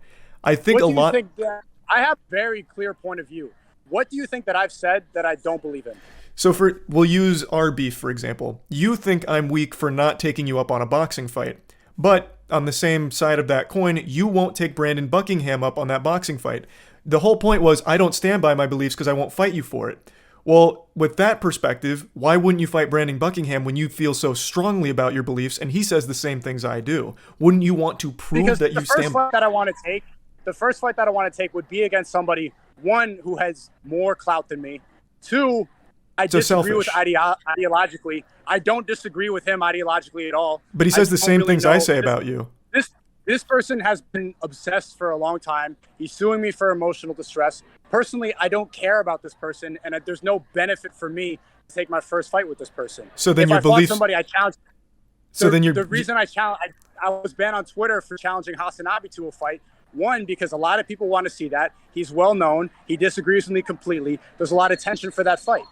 I think what a do you lot. Think that, I have a very clear point of view. What do you think that I've said that I don't believe in? So we'll use our beef, for example. You think I'm weak for not taking you up on a boxing fight. But on the same side of that coin, you won't take Brandon Buckingham up on that boxing fight. The whole point was, I don't stand by my beliefs because I won't fight you for it. Well, with that perspective, why wouldn't you fight Brandon Buckingham when you feel so strongly about your beliefs and he says the same things I do? Wouldn't you want to prove because that you stand? The first fight that I want to take would be against somebody, one, who has more clout than me. Two, I disagree with ideologically. I don't disagree with him ideologically at all. But he says the same things I say about you. This person has been obsessed for a long time. He's suing me for emotional distress. Personally, I don't care about this person, and there's no benefit for me to take my first fight with this person. So then if your I beliefs. fought somebody, I challenge. So then the reason I was banned on Twitter for challenging Hasanabi to a fight. One, because a lot of people want to see that. He's well known. He disagrees with me completely. There's a lot of tension for that fight.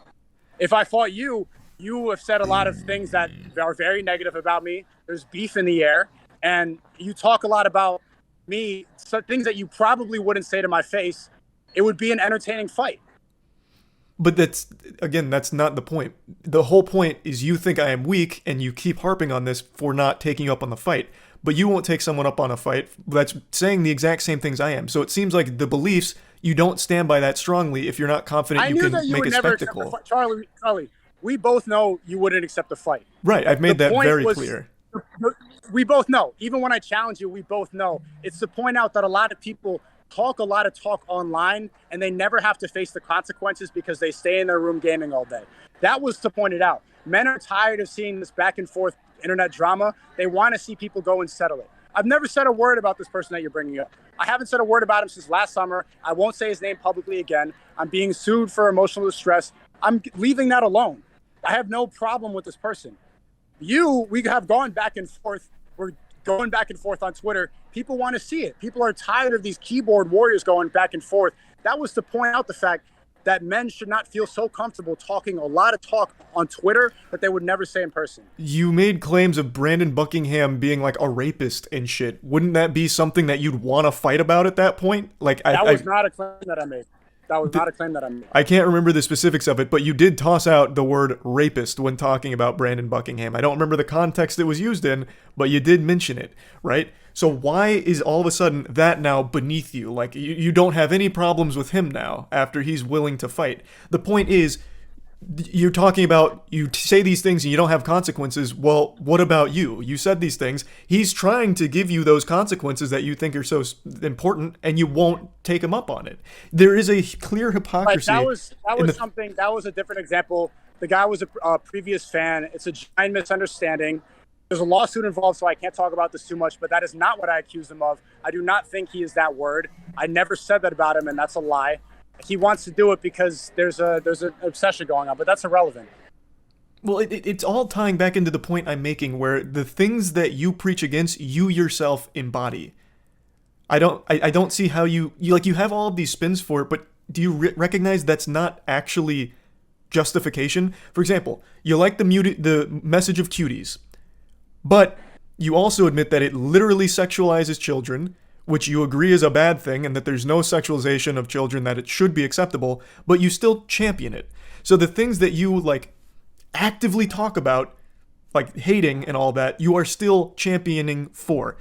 If I fought you, you have said a lot of things that are very negative about me. There's beef in the air. And you talk a lot about me, so things that you probably wouldn't say to my face. It would be an entertaining fight. But that's not the point. The whole point is you think I am weak, and you keep harping on this for not taking you up on the fight. But you won't take someone up on a fight that's saying the exact same things I am. So it seems like the beliefs, you don't stand by that strongly if you're not confident you can make a spectacle. Charlie, we both know you wouldn't accept a fight. Right, I've made that very clear. We both know. Even when I challenge you, we both know. It's to point out that a lot of people talk a lot of talk online, and they never have to face the consequences because they stay in their room gaming all day. That was to point it out. Men are tired of seeing this back and forth internet drama. They want to see people go and settle it. I've never said a word about this person that you're bringing up. I haven't said a word about him since last summer. I won't say his name publicly again. I'm being sued for emotional distress. I'm leaving that alone. I have no problem with this person. We have gone back and forth. We're going back and forth on Twitter. People want to see it. People are tired of these keyboard warriors going back and forth. That was to point out the fact that men should not feel so comfortable talking a lot of talk on Twitter that they would never say in person. You made claims of Brandon Buckingham being like a rapist and shit. Wouldn't that be something that you'd want to fight about at that point? That was not a claim that I made. I can't remember the specifics of it, but you did toss out the word rapist when talking about Brandon Buckingham. I don't remember the context it was used in, but you did mention it, right? So why is all of a sudden that now beneath you? Like, you don't have any problems with him now after he's willing to fight. The point is, you're talking about, you say these things and you don't have consequences. Well, what about you? You said these things. He's trying to give you those consequences that you think are so important, and you won't take him up on it. There is a clear hypocrisy. That was something. That was a different example. The guy was a previous fan. It's a giant misunderstanding. There's a lawsuit involved, so I can't talk about this too much, but that is not what I accused him of. I do not think he is that word. I never said that about him, and that's a lie. He wants to do it because there's an obsession going on, but that's irrelevant. Well, it's all tying back into the point I'm making, where the things that you preach against, you yourself embody. I don't see how you have all of these spins for it, but do you recognize that's not actually justification? For example, you like the message of cuties, but you also admit that it literally sexualizes children, which you agree is a bad thing, and that there's no sexualization of children, that it should be acceptable, but you still champion it. So the things that you like actively talk about, like hating and all that, you are still championing for.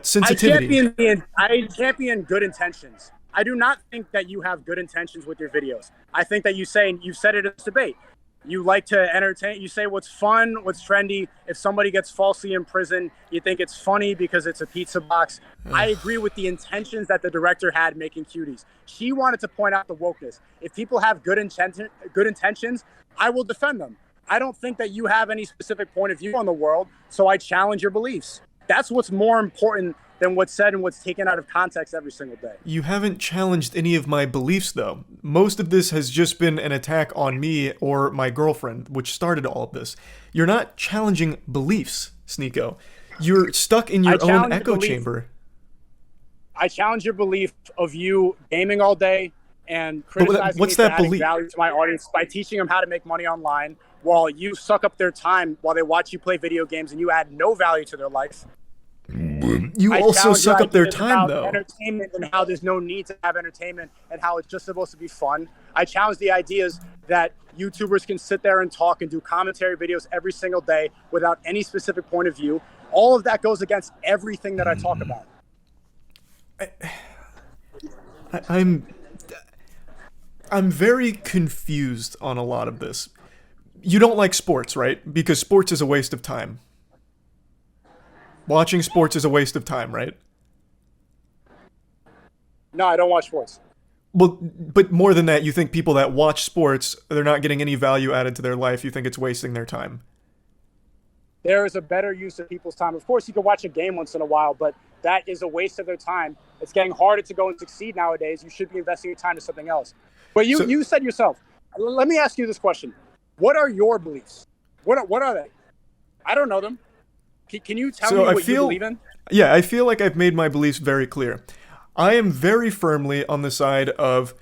Sensitivity. I champion good intentions. I do not think that you have good intentions with your videos. I think that you've said it in this debate. You like to entertain. You say what's fun, what's trendy. If somebody gets falsely imprisoned, you think it's funny because it's a pizza box. I agree with the intentions that the director had making cuties. She wanted to point out the wokeness. If people have good intentions, I will defend them. I don't think that you have any specific point of view on the world, so I challenge your beliefs. That's what's more important than what's said and what's taken out of context every single day. You haven't challenged any of my beliefs, though. Most of this has just been an attack on me or my girlfriend, which started all of this. You're not challenging beliefs, Sneako. You're stuck in your own echo chamber. I challenge your belief of you gaming all day and criticizing me for adding value to my audience by teaching them how to make money online, while you suck up their time while they watch you play video games and you add no value to their life. You also suck up their time, though. Entertainment, and how there's no need to have entertainment, and how it's just supposed to be fun. I challenge the ideas that YouTubers can sit there and talk and do commentary videos every single day without any specific point of view. All of that goes against everything that I talk about. I'm very confused on a lot of this. You don't like sports, right? Because sports is a waste of time. Watching sports is a waste of time, right? No, I don't watch sports. Well, but more than that, you think people that watch sports, they're not getting any value added to their life. You think it's wasting their time. There is a better use of people's time. Of course, you can watch a game once in a while, but that is a waste of their time. It's getting harder to go and succeed nowadays. You should be investing your time to something else. But you said yourself, let me ask you this question. What are your beliefs? What are they? I don't know them. Can you tell me what you believe in? Yeah, I feel like I've made my beliefs very clear. I am very firmly on the side of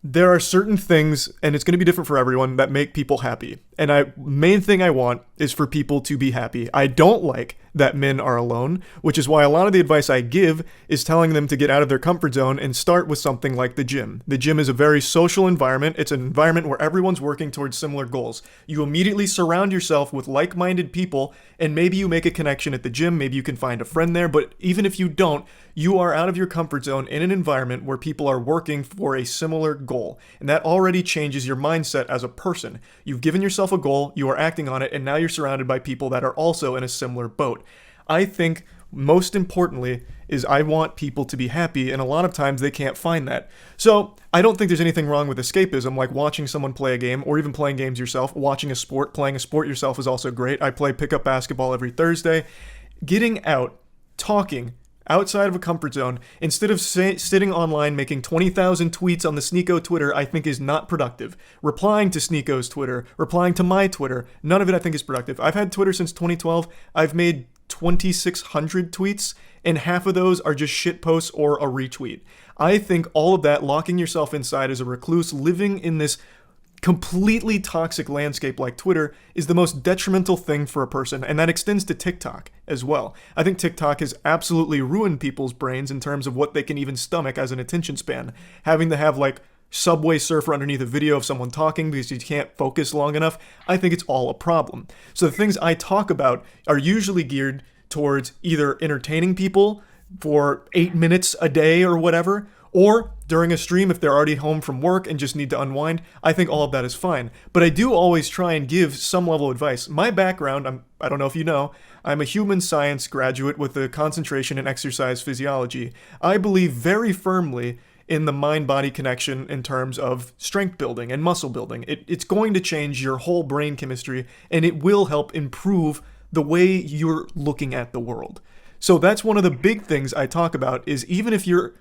there are certain things, and it's going to be different for everyone, that make people happy. And main thing I want is for people to be happy. I don't like that men are alone, which is why a lot of the advice I give is telling them to get out of their comfort zone and start with something like the gym. The gym is a very social environment. It's an environment where everyone's working towards similar goals. You immediately surround yourself with like-minded people, and maybe you make a connection at the gym. Maybe you can find a friend there, but even if you don't, you are out of your comfort zone in an environment where people are working for a similar goal. And that already changes your mindset as a person. You've given yourself a goal, you are acting on it, and now you're surrounded by people that are also in a similar boat. I think most importantly is I want people to be happy, and a lot of times they can't find that. So I don't think there's anything wrong with escapism, like watching someone play a game or even playing games yourself. Watching a sport, playing a sport yourself is also great. I play pickup basketball every Thursday. Getting out, talking, outside of a comfort zone, instead of sitting online making 20,000 tweets on the Sneako Twitter, I think is not productive. Replying to Sneako's Twitter, replying to my Twitter, none of it I think is productive. I've had Twitter since 2012. I've made 2,600 tweets, and half of those are just shit posts or a retweet. I think all of that, locking yourself inside as a recluse, living in this completely toxic landscape like Twitter, is the most detrimental thing for a person, and that extends to TikTok as well. I think TikTok has absolutely ruined people's brains in terms of what they can even stomach as an attention span. Having to have like Subway Surfer underneath a video of someone talking because you can't focus long enough, I think it's all a problem. So the things I talk about are usually geared towards either entertaining people for 8 minutes a day or whatever, or during a stream if they're already home from work and just need to unwind. I think all of that is fine. But I do always try and give some level of advice. My background, I don't know if you know, I'm a human science graduate with a concentration in exercise physiology. I believe very firmly in the mind-body connection in terms of strength building and muscle building. It's going to change your whole brain chemistry, and it will help improve the way you're looking at the world. So that's one of the big things I talk about, is even if you're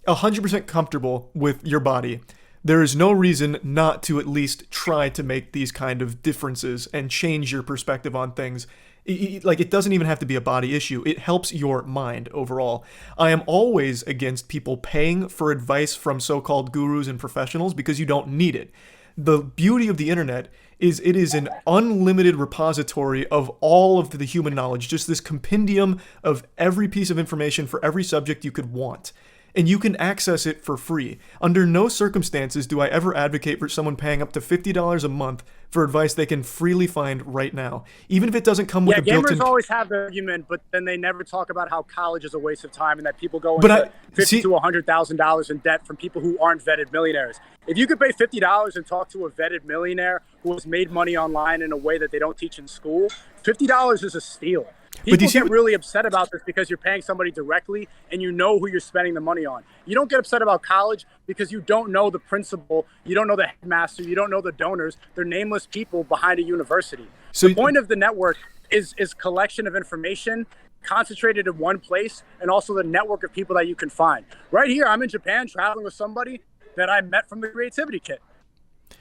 100% comfortable with your body, there is no reason not to at least try to make these kind of differences and change your perspective on things. Like, it doesn't even have to be a body issue. It helps your mind overall. I am always against people paying for advice from so-called gurus and professionals because you don't need it. The beauty of the internet is it is an unlimited repository of all of the human knowledge, just this compendium of every piece of information for every subject you could want. And you can access it for free. Under no circumstances do I ever advocate for someone paying up to $50 a month for advice they can freely find right now, even if it doesn't come with a built-in... Gamers always have the argument, but then they never talk about how college is a waste of time and that people go into $50,000 to $100,000 in debt from people who aren't vetted millionaires. If you could pay $50 and talk to a vetted millionaire who has made money online in a way that they don't teach in school, $50 is a steal. People get really upset about this because you're paying somebody directly and you know who you're spending the money on. You don't get upset about college because you don't know the principal, you don't know the headmaster, you don't know the donors. They're nameless people behind a university. So the point of the network is collection of information concentrated in one place, and also the network of people that you can find. Right here, I'm in Japan traveling with somebody that I met from the Creativity Kit.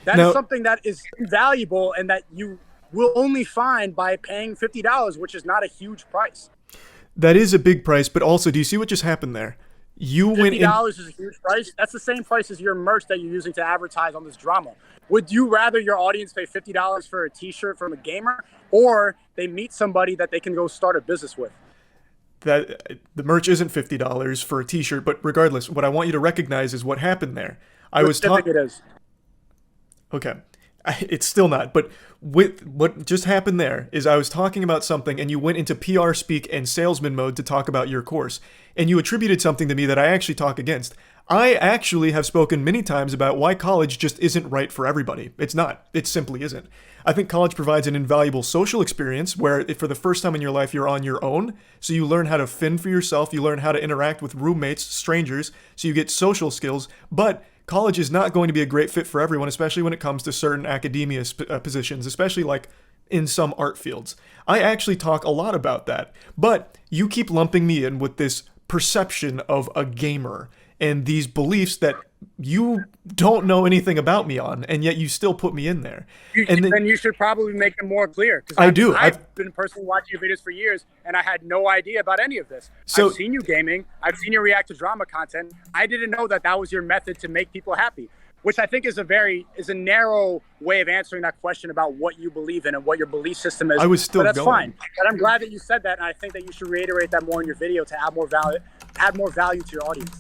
That is something that is invaluable and that you will only find by paying $50, which is not a huge price. That is a big price, but also, do you see what just happened there? $50 is a huge price. That's the same price as your merch that you're using to advertise on this drama. Would you rather your audience pay $50 for a t-shirt from a gamer, or they meet somebody that they can go start a business with? That the merch isn't $50 for a t-shirt, but regardless, what I want you to recognize is what happened there. It is. Okay. It's still not, but with what just happened there is I was talking about something and you went into PR speak and salesman mode to talk about your course, and you attributed something to me that I actually talk against. I actually have spoken many times about why college just isn't right for everybody. It's not. It simply isn't. I think college provides an invaluable social experience where for the first time in your life you're on your own, so you learn how to fend for yourself, you learn how to interact with roommates, strangers, so you get social skills, but college is not going to be a great fit for everyone, especially when it comes to certain academia positions, especially like in some art fields. I actually talk a lot about that, but you keep lumping me in with this perception of a gamer and these beliefs that you don't know anything about me on, and yet you still put me in there. Then you should probably make them more clear. I do. I've been personally watching your videos for years, and I had no idea about any of this. I've seen you gaming. I've seen you react to drama content. I didn't know that that was your method to make people happy, which I think is a narrow way of answering that question about what you believe in and what your belief system is. I was still but that's going. fine. But I'm glad that you said that, and I think that you should reiterate that more in your video to add more value to your audience.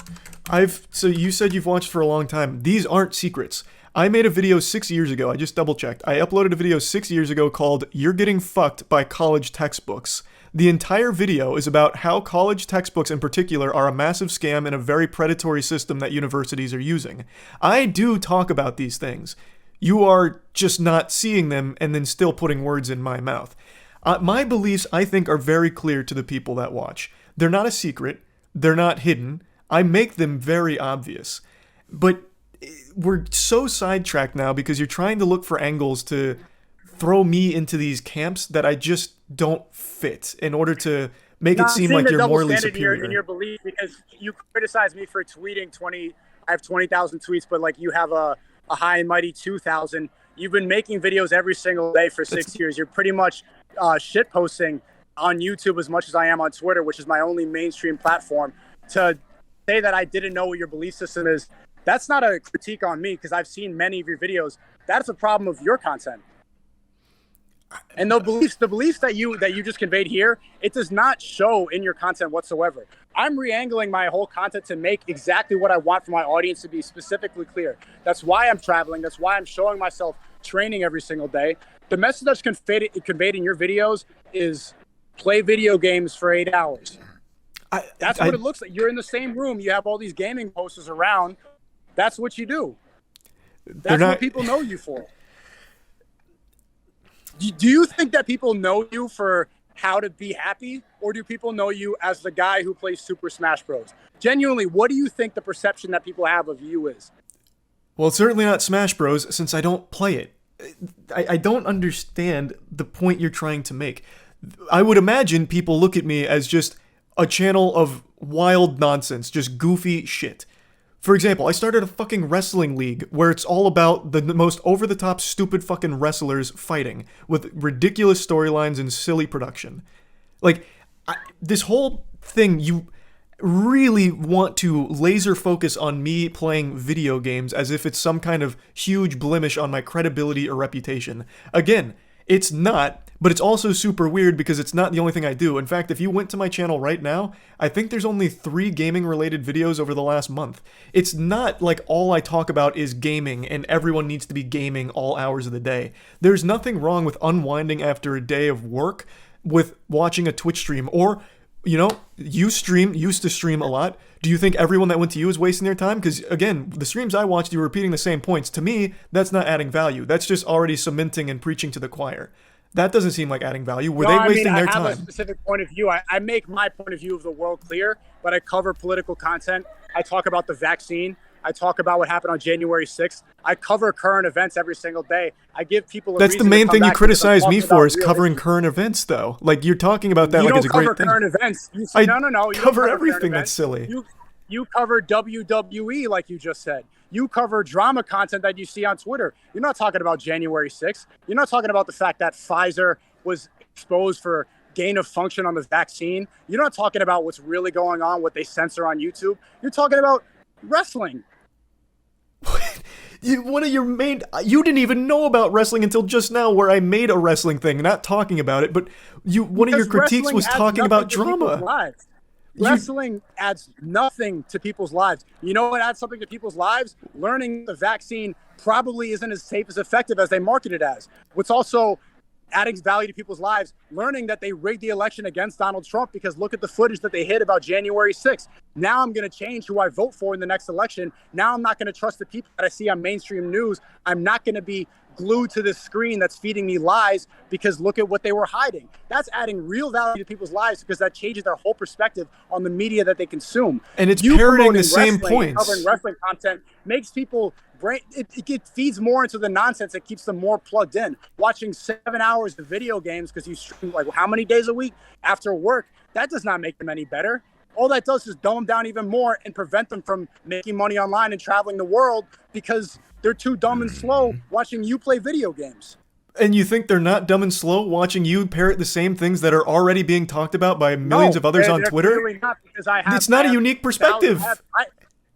So you said you've watched for a long time. These aren't secrets. I made a video 6 years ago. I just double checked. I uploaded a video 6 years ago called "You're Getting Fucked by College Textbooks." The entire video is about how college textbooks in particular are a massive scam and a very predatory system that universities are using. I do talk about these things. You are just not seeing them and then still putting words in my mouth. My beliefs, I think, are very clear to the people that watch. They're not a secret. They're not hidden. I make them very obvious. But we're so sidetracked now because you're trying to look for angles to throw me into these camps that I just don't fit in order to make it seem like you're morally superior. In your belief, because you criticize me for tweeting I have 20,000 tweets, but like you have a high and mighty 2,000. You've been making videos every single day for 6 years. You're pretty much shit posting on YouTube as much as I am on Twitter, which is my only mainstream platform. To say that I didn't know what your belief system is, that's not a critique on me, because I've seen many of your videos. That's a problem of your content. And the beliefs that you just conveyed here, it does not show in your content whatsoever. I'm re-angling my whole content to make exactly what I want for my audience to be specifically clear. That's why I'm traveling. That's why I'm showing myself training every single day. The message that's conveyed in your videos is play video games for 8 hours. That's what it looks like. You're in the same room. You have all these gaming posters around. That's what you do. That's what people know you for. Do you think that people know you for how to be happy, or do people know you as the guy who plays Super Smash Bros? Genuinely, what do you think the perception that people have of you is? Well, it's certainly not Smash Bros, since I don't play it. I don't understand the point you're trying to make. I would imagine people look at me as just a channel of wild nonsense, just goofy shit. For example, I started a fucking wrestling league where it's all about the most over-the-top stupid fucking wrestlers fighting with ridiculous storylines and silly production. Like, this whole thing, you really want to laser focus on me playing video games as if it's some kind of huge blemish on my credibility or reputation. Again, it's not, but it's also super weird because it's not the only thing I do. In fact, if you went to my channel right now, I think there's only 3 gaming-related videos over the last month. It's not like all I talk about is gaming and everyone needs to be gaming all hours of the day. There's nothing wrong with unwinding after a day of work with watching a Twitch stream, or, you know, you used to stream a lot. Do you think everyone that went to you is wasting their time? Because, again, the streams I watched, you were repeating the same points. To me, that's not adding value. That's just already cementing and preaching to the choir. That doesn't seem like adding value. Were they wasting their time? I have a specific point of view. I make my point of view of the world clear, but I cover political content. I talk about the vaccine. I talk about what happened on January 6th. I cover current events every single day. I give people a That's reason the main to come thing you back criticize me for is real covering issues. current events, though. Like, you're talking about that You like don't it's a great cover thing. current events. You I say, no. You don't cover current everything events. that's silly. You cover WWE, like you just said. You cover drama content that you see on Twitter. You're not talking about January 6th. You're not talking about the fact that Pfizer was exposed for gain of function on the vaccine. You're not talking about what's really going on, what they censor on YouTube. You're talking about wrestling. One of your main... You didn't even know about wrestling until just now, where I made a wrestling thing, not talking about it, but one of your critiques was talking about drama. Wrestling adds nothing to people's lives. You know what adds something to people's lives? Learning the vaccine probably isn't as safe as effective as they market it as. What's also adding value to people's lives, learning that they rigged the election against Donald Trump, because look at the footage that they hid about January 6th. Now I'm going to change who I vote for in the next election. Now I'm not going to trust the people that I see on mainstream news. I'm not going to be glued to this screen that's feeding me lies, because look at what they were hiding. That's adding real value to people's lives, because that changes their whole perspective on the media that they consume. And it's parroting the same points. points. Covering wrestling content makes people it feeds more into the nonsense. It keeps them more plugged in. Watching 7 hours of video games because you stream like how many days a week after work, that does not make them any better. All that does is dumb them down even more and prevent them from making money online and traveling the world, because they're too dumb and slow watching you play video games. And you think they're not dumb and slow watching you parrot the same things that are already being talked about by millions of others on Twitter? Clearly not, because it's not a unique perspective.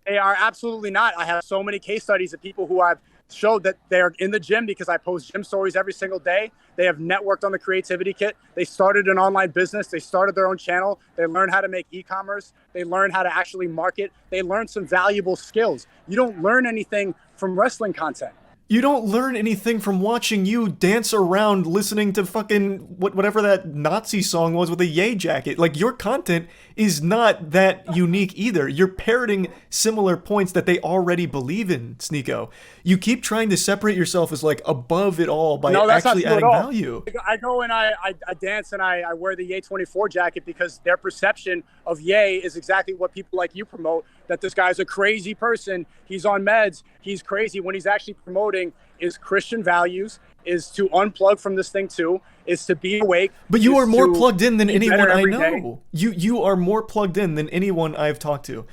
They are absolutely not. I have so many case studies of people who I've showed that they're in the gym, because I post gym stories every single day. They have networked on the Creativity Kit. They started an online business. They started their own channel. They learned how to make e-commerce. They learned how to actually market. They learned some valuable skills. You don't learn anything from wrestling content. You don't learn anything from watching you dance around listening to fucking whatever that Nazi song was with a yay jacket. Like, your content is not that unique either. You're parroting similar points that they already believe in, Sneako. You keep trying to separate yourself as like above it all by actually adding value. I go and I dance and I wear the Yay 24 jacket, because their perception of Yay is exactly what people like you promote, that this guy's a crazy person. He's on meds. He's crazy. When he's actually promoting is Christian values, is to unplug from this thing too, is to be awake. But you are more plugged in than anyone I know. Day. You are more plugged in than anyone I've talked to.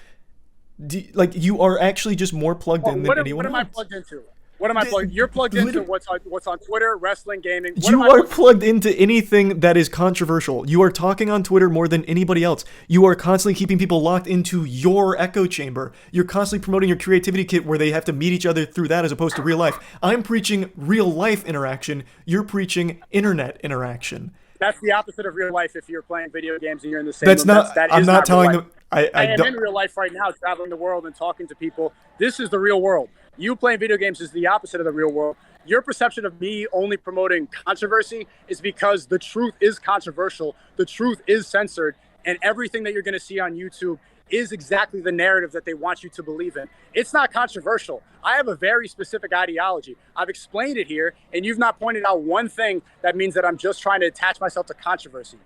Like, you are actually just more plugged in than anyone else. What am I plugged into? What am I plugged? You're plugged into what's on Twitter, wrestling, gaming. You are plugged into anything that is controversial. You are talking on Twitter more than anybody else. You are constantly keeping people locked into your echo chamber. You're constantly promoting your Creativity Kit, where they have to meet each other through that as opposed to real life. I'm preaching real life interaction. You're preaching internet interaction. That's the opposite of real life. If you're playing video games and you're in the same That's room, not. I'm not telling them. I am in real life right now, traveling the world and talking to people. This is the real world. You playing video games is the opposite of the real world. Your perception of me only promoting controversy is because the truth is controversial. The truth is censored. And everything that you're going to see on YouTube is exactly the narrative that they want you to believe in. It's not controversial. I have a very specific ideology. I've explained it here, and you've not pointed out one thing that means that I'm just trying to attach myself to controversy.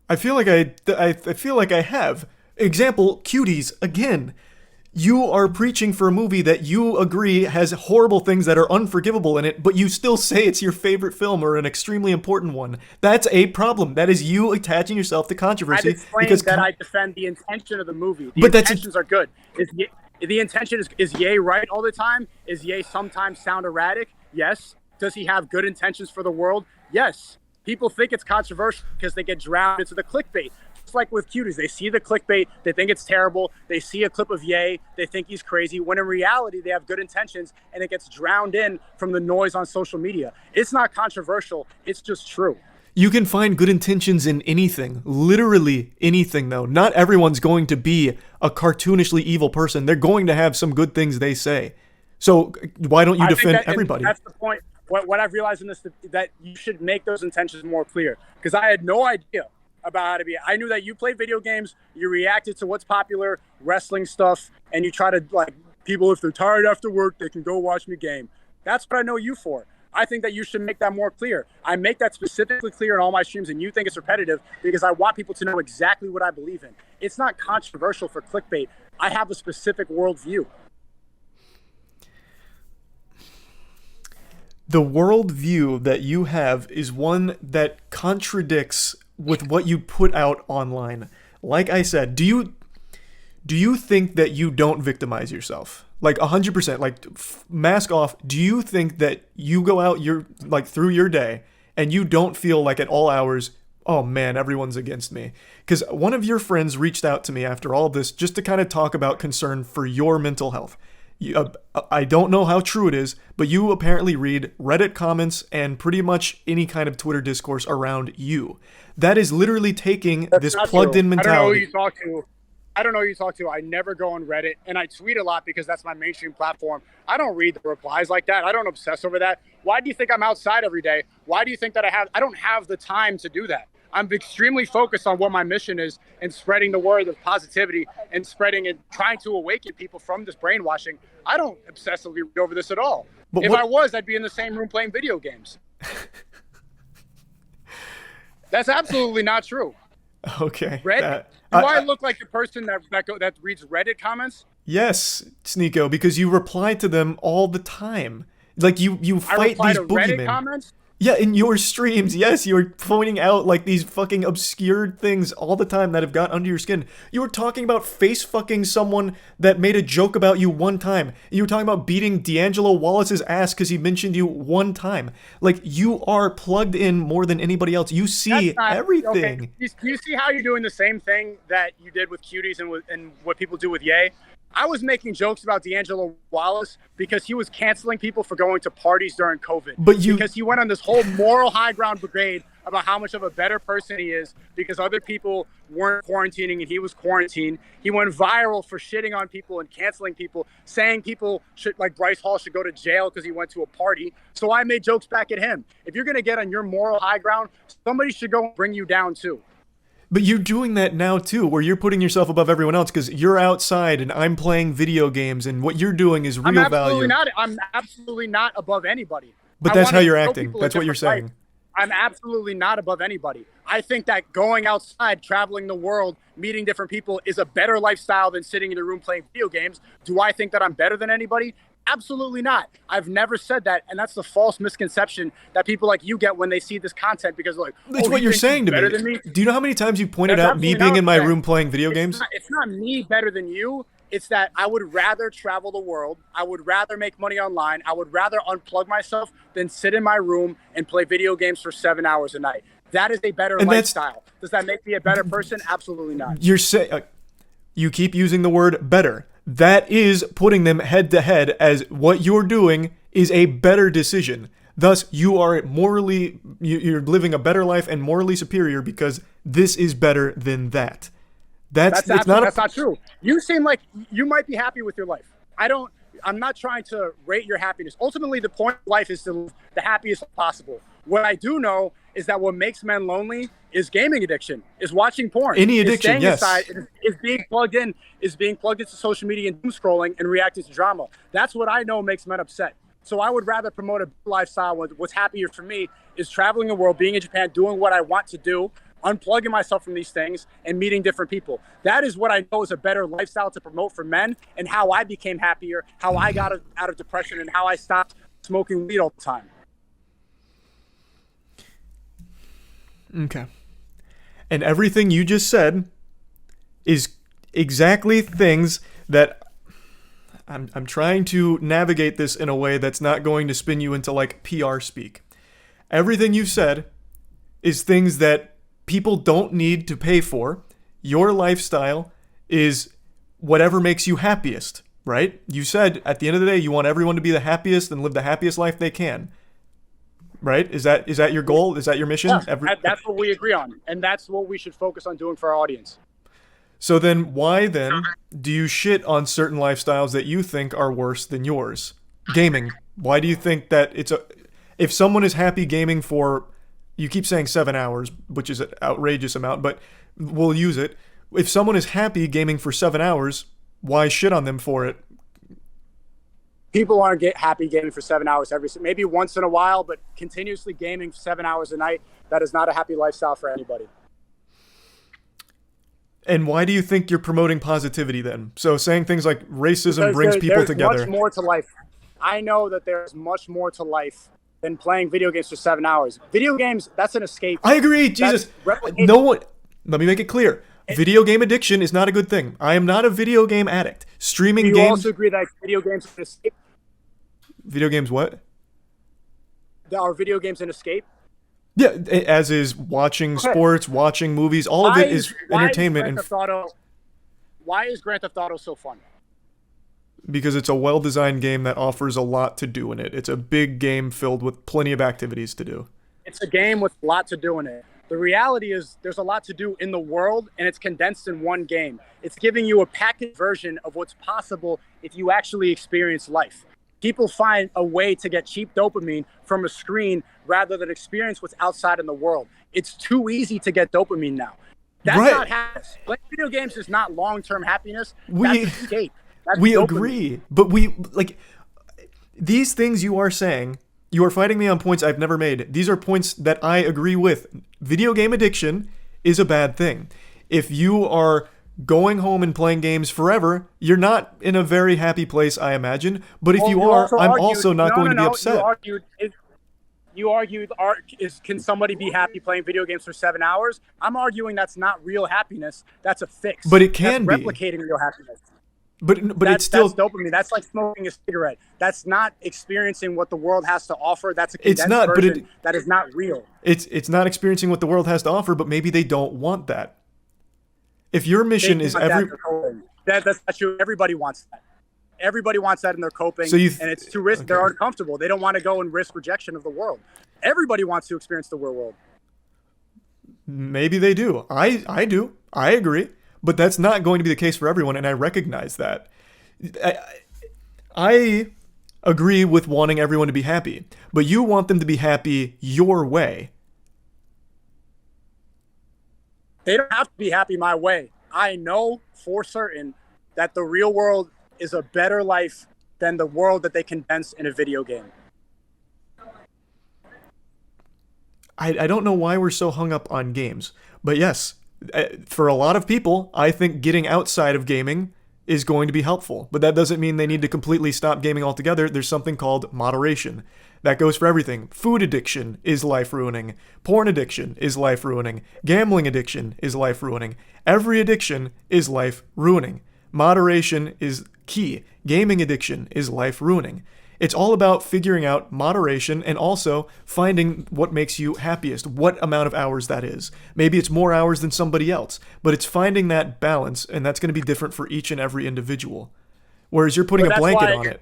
I feel like I feel like I have. Example, Cuties again. You are preaching for a movie that you agree has horrible things that are unforgivable in it, but you still say it's your favorite film or an extremely important one. That's a problem. That is you attaching yourself to controversy. I've explained that I defend the intention of the movie. The But that's intentions are good. The intention is Ye right all the time? Is Ye sometimes sound erratic? Yes. Does he have good intentions for the world? Yes. People think it's controversial because they get drowned into the clickbait. It's like with Cuties. They see the clickbait, they think it's terrible. They see a clip of Ye, they think he's crazy, when in reality they have good intentions, and it gets drowned in from the noise on social media. It's not controversial, it's just true. You can find good intentions in anything, literally anything though. Not everyone's going to be a cartoonishly evil person. They're going to have some good things they say. So why don't you defend everybody? That's the point. What I've realized in this, that you should make those intentions more clear, because I had no idea about how to be. I knew that you play video games, you reacted to what's popular, wrestling stuff, and you try to, like, people, if they're tired after work, they can go watch me game. That's what I know you for. I think that you should make that more clear. I make that specifically clear in all my streams, and you think it's repetitive because I want people to know exactly what I believe in. It's not controversial for clickbait. I have a specific worldview. The worldview that you have is one that contradicts with what you put out online. Like I said, do you think that you don't victimize yourself? Like 100%, like mask off. Do you think that you go out through your day and you don't feel like at all hours, oh man, everyone's against me? Because one of your friends reached out to me after all this just to kind of talk about concern for your mental health. I don't know how true it is, but you apparently read Reddit comments and pretty much any kind of Twitter discourse around you. That is literally taking this plugged-in mentality. I don't know who you talk to. I never go on Reddit, and I tweet a lot because that's my mainstream platform. I don't read the replies like that. I don't obsess over that. Why do you think I'm outside every day? Why do you think that I don't have the time to do that? I'm extremely focused on what my mission is and spreading the word of positivity and spreading and trying to awaken people from this brainwashing. I don't obsessively read over this at all. But if I was, I'd be in the same room playing video games. That's absolutely not true. Okay. Do I look like the person that reads Reddit comments? Yes, Sneako, because you reply to them all the time. Like you fight these boogeymen. Reddit comments? Yeah, in your streams, yes, you were pointing out like these fucking obscure things all the time that have got under your skin. You were talking about face fucking someone that made a joke about you one time. You were talking about beating D'Angelo Wallace's ass because he mentioned you one time. Like, you are plugged in more than anybody else. You see everything. Okay. You see how you're doing the same thing that you did with Cuties and what people do with Ye? I was making jokes about D'Angelo Wallace because he was canceling people for going to parties during COVID. Because he went on this whole moral high ground brigade about how much of a better person he is because other people weren't quarantining and he was quarantined. He went viral for shitting on people and canceling people, saying people should, like Bryce Hall, should go to jail because he went to a party. So I made jokes back at him. If you're going to get on your moral high ground, somebody should go and bring you down too. But you're doing that now too, where you're putting yourself above everyone else because you're outside and I'm playing video games and what you're doing is real value. I'm absolutely not above anybody. But that's how you're acting. That's what you're saying. Life. I'm absolutely not above anybody. I think that going outside, traveling the world, meeting different people is a better lifestyle than sitting in a room playing video games. Do I think that I'm better than anybody? Absolutely not. I've never said that, and that's the false misconception that people like you get when they see this content because like, that's what you're saying to me. Do you know how many times you pointed out me being in my room playing video games? It's not me better than you. It's that I would rather travel the world. I would rather make money online. I would rather unplug myself than sit in my room and play video games for 7 hours a night. That is a better lifestyle. Does that make me a better person? Absolutely not. You're saying you keep using the word better. That is putting them head to head as what you're doing is a better decision. Thus, you are you're living a better life and morally superior because this is better than that. That's not true. You seem like you might be happy with your life. I don't I'm not trying to rate your happiness. Ultimately, the point of life is to live the happiest possible. What I do know is that what makes men lonely is gaming addiction, is watching porn, Any is addiction, staying yes. inside, is being plugged in, is being plugged into social media and doom scrolling and reacting to drama. That's what I know makes men upset. So I would rather promote a lifestyle. What's happier for me is traveling the world, being in Japan, doing what I want to do, unplugging myself from these things and meeting different people. That is what I know is a better lifestyle to promote for men, and how I became happier, how I got out of depression, and how I stopped smoking weed all the time. Okay. And everything you just said is exactly things that I'm trying to navigate this in a way that's not going to spin you into like PR speak. Everything you said is things that people don't need to pay for. Your lifestyle is whatever makes you happiest, right? You said at the end of the day you want everyone to be the happiest and live the happiest life they can. Right? Is that your goal? Is that your mission? Yeah, that's what we agree on, and that's what we should focus on doing for our audience. So then why then do you shit on certain lifestyles that you think are worse than yours? Gaming. Why do you think that if someone is happy gaming for, you keep saying 7 hours, which is an outrageous amount, but we'll use it. If someone is happy gaming for 7 hours, why shit on them for it? People aren't happy gaming for 7 hours maybe once in a while, but continuously gaming 7 hours a night, that is not a happy lifestyle for anybody. And why do you think you're promoting positivity then? So saying things like racism brings people together. There's much more to life. I know that there's much more to life than playing video games for 7 hours. Video games, that's an escape. I agree, Jesus. No one. Let me make it clear. Video game addiction is not a good thing. I am not a video game addict. Streaming games. Do you also agree that video games are an escape? Video games what? Are video games an escape? Yeah, as is watching sports, watching movies. All of it is entertainment. Why is Grand Theft Auto so fun? Because it's a well-designed game that offers a lot to do in it. It's a big game filled with plenty of activities to do. It's a game with a lot to do in it. The reality is there's a lot to do in the world, and it's condensed in one game. It's giving you a packaged version of what's possible if you actually experience life. People find a way to get cheap dopamine from a screen rather than experience what's outside in the world. It's too easy to get dopamine now. That's not happiness. Playing video games is not long-term happiness. That's escape. We agree, but these things you are saying, you are fighting me on points I've never made. These are points that I agree with. Video game addiction is a bad thing. If you are going home and playing games forever, you're not in a very happy place, I imagine. But if you are, I'm also not going to be upset. You argued, can somebody be happy playing video games for 7 hours? I'm arguing that's not real happiness. That's a fix. But it can be. Replicating real happiness. But it's still... That's dopamine. That's like smoking a cigarette. That's not experiencing what the world has to offer. That's a condensed version that is not real. It's not experiencing what the world has to offer, but maybe they don't want that. If your mission is that's not true. Everybody wants that. Everybody wants that in their coping, and it's too risky. Okay. They're uncomfortable. They don't want to go and risk rejection of the world. Everybody wants to experience the real world. Maybe they do. I do. I agree. But that's not going to be the case for everyone, and I recognize that. I agree with wanting everyone to be happy, but you want them to be happy your way. They don't have to be happy my way. I know for certain that the real world is a better life than the world that they condense in a video game. I don't know why we're so hung up on games, but yes, for a lot of people, I think getting outside of gaming is going to be helpful, but that doesn't mean they need to completely stop gaming altogether. There's something called moderation. That goes for everything. Food addiction is life-ruining. Porn addiction is life-ruining. Gambling addiction is life-ruining. Every addiction is life-ruining. Moderation is key. Gaming addiction is life-ruining. It's all about figuring out moderation and also finding what makes you happiest, what amount of hours that is. Maybe it's more hours than somebody else, but it's finding that balance, and that's going to be different for each and every individual. Whereas you're putting a blanket on it.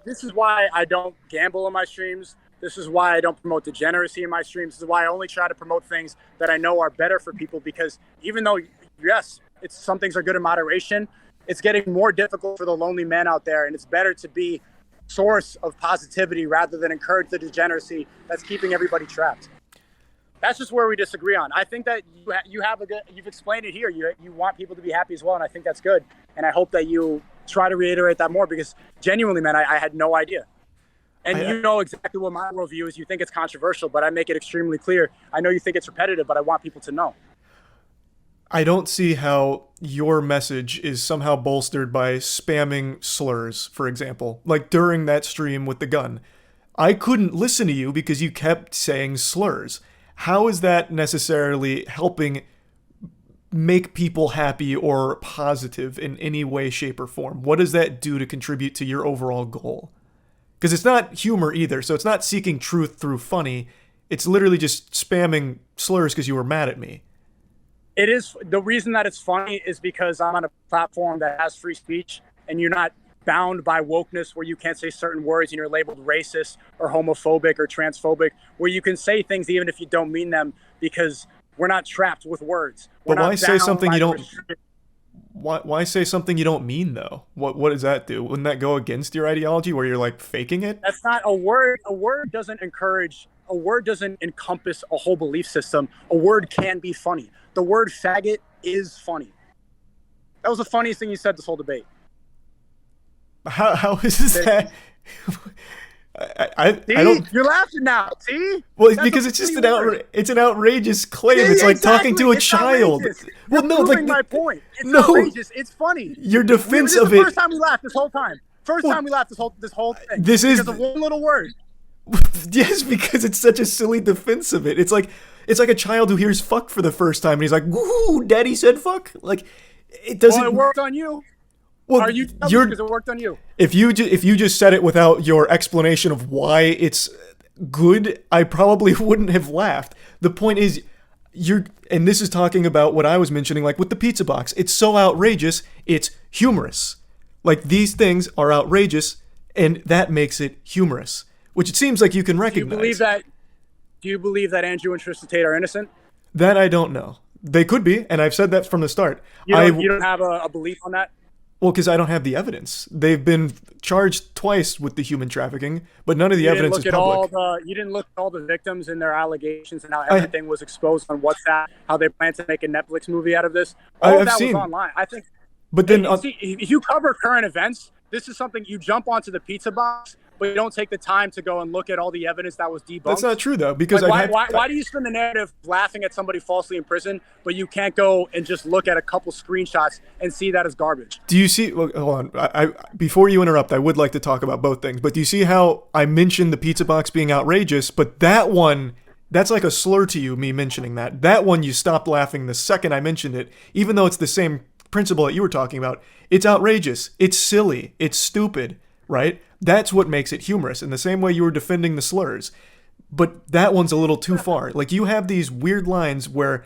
This is why I don't gamble in my streams. This is why I don't promote degeneracy in my streams. This is why I only try to promote things that I know are better for people, because even though, yes, some things are good in moderation, It's getting more difficult for the lonely men out there, and it's better to be source of positivity rather than encourage the degeneracy that's keeping everybody trapped. That's just where we disagree on. I think that you've explained it here. You want people to be happy as well, and I think that's good. And I hope that you try to reiterate that more, because genuinely, man, I had no idea. And you know exactly what my worldview is. You think it's controversial, but I make it extremely clear. I know you think it's repetitive, but I want people to know. I don't see how your message is somehow bolstered by spamming slurs, for example. Like during that stream with the gun. I couldn't listen to you because you kept saying slurs. How is that necessarily helping make people happy or positive in any way, shape, or form? What does that do to contribute to your overall goal? Because it's not humor either, so it's not seeking truth through funny. It's literally just spamming slurs because you were mad at me. It is. The reason that it's funny is because I'm on a platform that has free speech, and you're not bound by wokeness where you can't say certain words and you're labeled racist or homophobic or transphobic, where you can say things even if you don't mean them, because we're not trapped with words. But why say something you don't? Why say something you don't mean though? What does that do? Wouldn't that go against your ideology where you're like faking it? That's not a word. A word doesn't encourage. A word doesn't encompass a whole belief system. A word can be funny. The word faggot is funny. That was the funniest thing you said this whole debate. How is this that? I don't. You're laughing now. See? Well, it's because it's just an outrageous claim. Yeah, it's like exactly. talking to a It's child. Outrageous. Well, You're no, proving like my point. It's no, outrageous. It's funny. Your defense This is of the it. first time we laughed this whole time. First time we laughed this whole thing. This is because of one little word. Yes, because it's such a silly defense of it. It's like a child who hears "fuck" for the first time and he's like, "Woo, daddy said fuck." Like it doesn't. Well, it worked on you. Well, are you because it worked on you? If you just said it without your explanation of why it's good, I probably wouldn't have laughed. The point is, and this is talking about what I was mentioning, like with the pizza box. It's so outrageous, it's humorous. Like these things are outrageous, and that makes it humorous, which it seems like you can recognize. Do you believe that Andrew and Tristan Tate are innocent? That I don't know. They could be, and I've said that from the start. You don't have a belief on that? Well, because I don't have the evidence. They've been charged twice with the human trafficking, but none of the evidence is public. You didn't look at all the victims and their allegations and how everything was exposed on WhatsApp, how they plan to make a Netflix movie out of this. All of that was online. I think. But then, if you cover current events, this is something you jump onto the pizza box, but you don't take the time to go and look at all the evidence that was debunked. That's not true, though, because why do you spend the narrative laughing at somebody falsely in prison, but you can't go and just look at a couple screenshots and see that as garbage? Do you see? Well, hold on. Before you interrupt, I would like to talk about both things. But do you see how I mentioned the pizza box being outrageous, but that one? That's like a slur to you, me mentioning that. That one, you stopped laughing the second I mentioned it, even though it's the same principle that you were talking about. It's outrageous. It's silly. It's stupid, right? That's what makes it humorous, in the same way you were defending the slurs. But that one's a little too far. Like, you have these weird lines where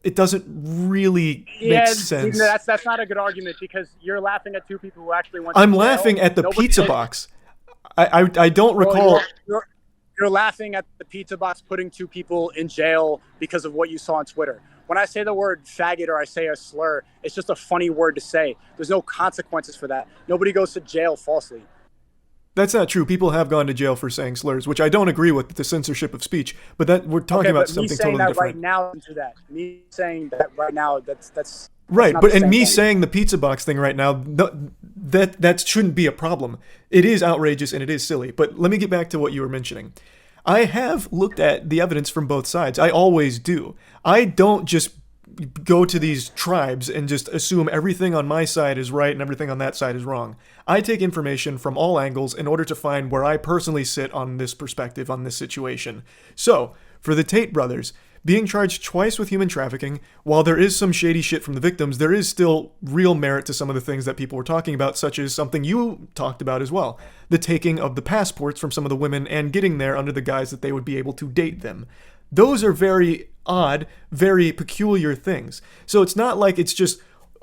it doesn't really make sense. That's not a good argument, because you're laughing at two people who actually went to I'm jail. laughing at the pizza box. I don't recall... You're laughing at the pizza box putting two people in jail because of what you saw on Twitter. When I say the word faggot or I say a slur, it's just a funny word to say. There's no consequences for that. Nobody goes to jail falsely. That's not true. People have gone to jail for saying slurs, which I don't agree with, the censorship of speech. But that we're talking about something totally different. Right now, me saying that right now, that's right. But and me thing. Saying the pizza box thing right now, that shouldn't be a problem. It is outrageous and it is silly. But let me get back to what you were mentioning. I have looked at the evidence from both sides. I always do. I don't just go to these tribes and just assume everything on my side is right and everything on that side is wrong. I take information from all angles in order to find where I personally sit on this perspective, on this situation. So, for the Tate brothers, being charged twice with human trafficking, while there is some shady shit from the victims, there is still real merit to some of the things that people were talking about, such as something you talked about as well, the taking of the passports from some of the women and getting there under the guise that they would be able to date them. Those are very odd, very peculiar things. So it's not like it's just,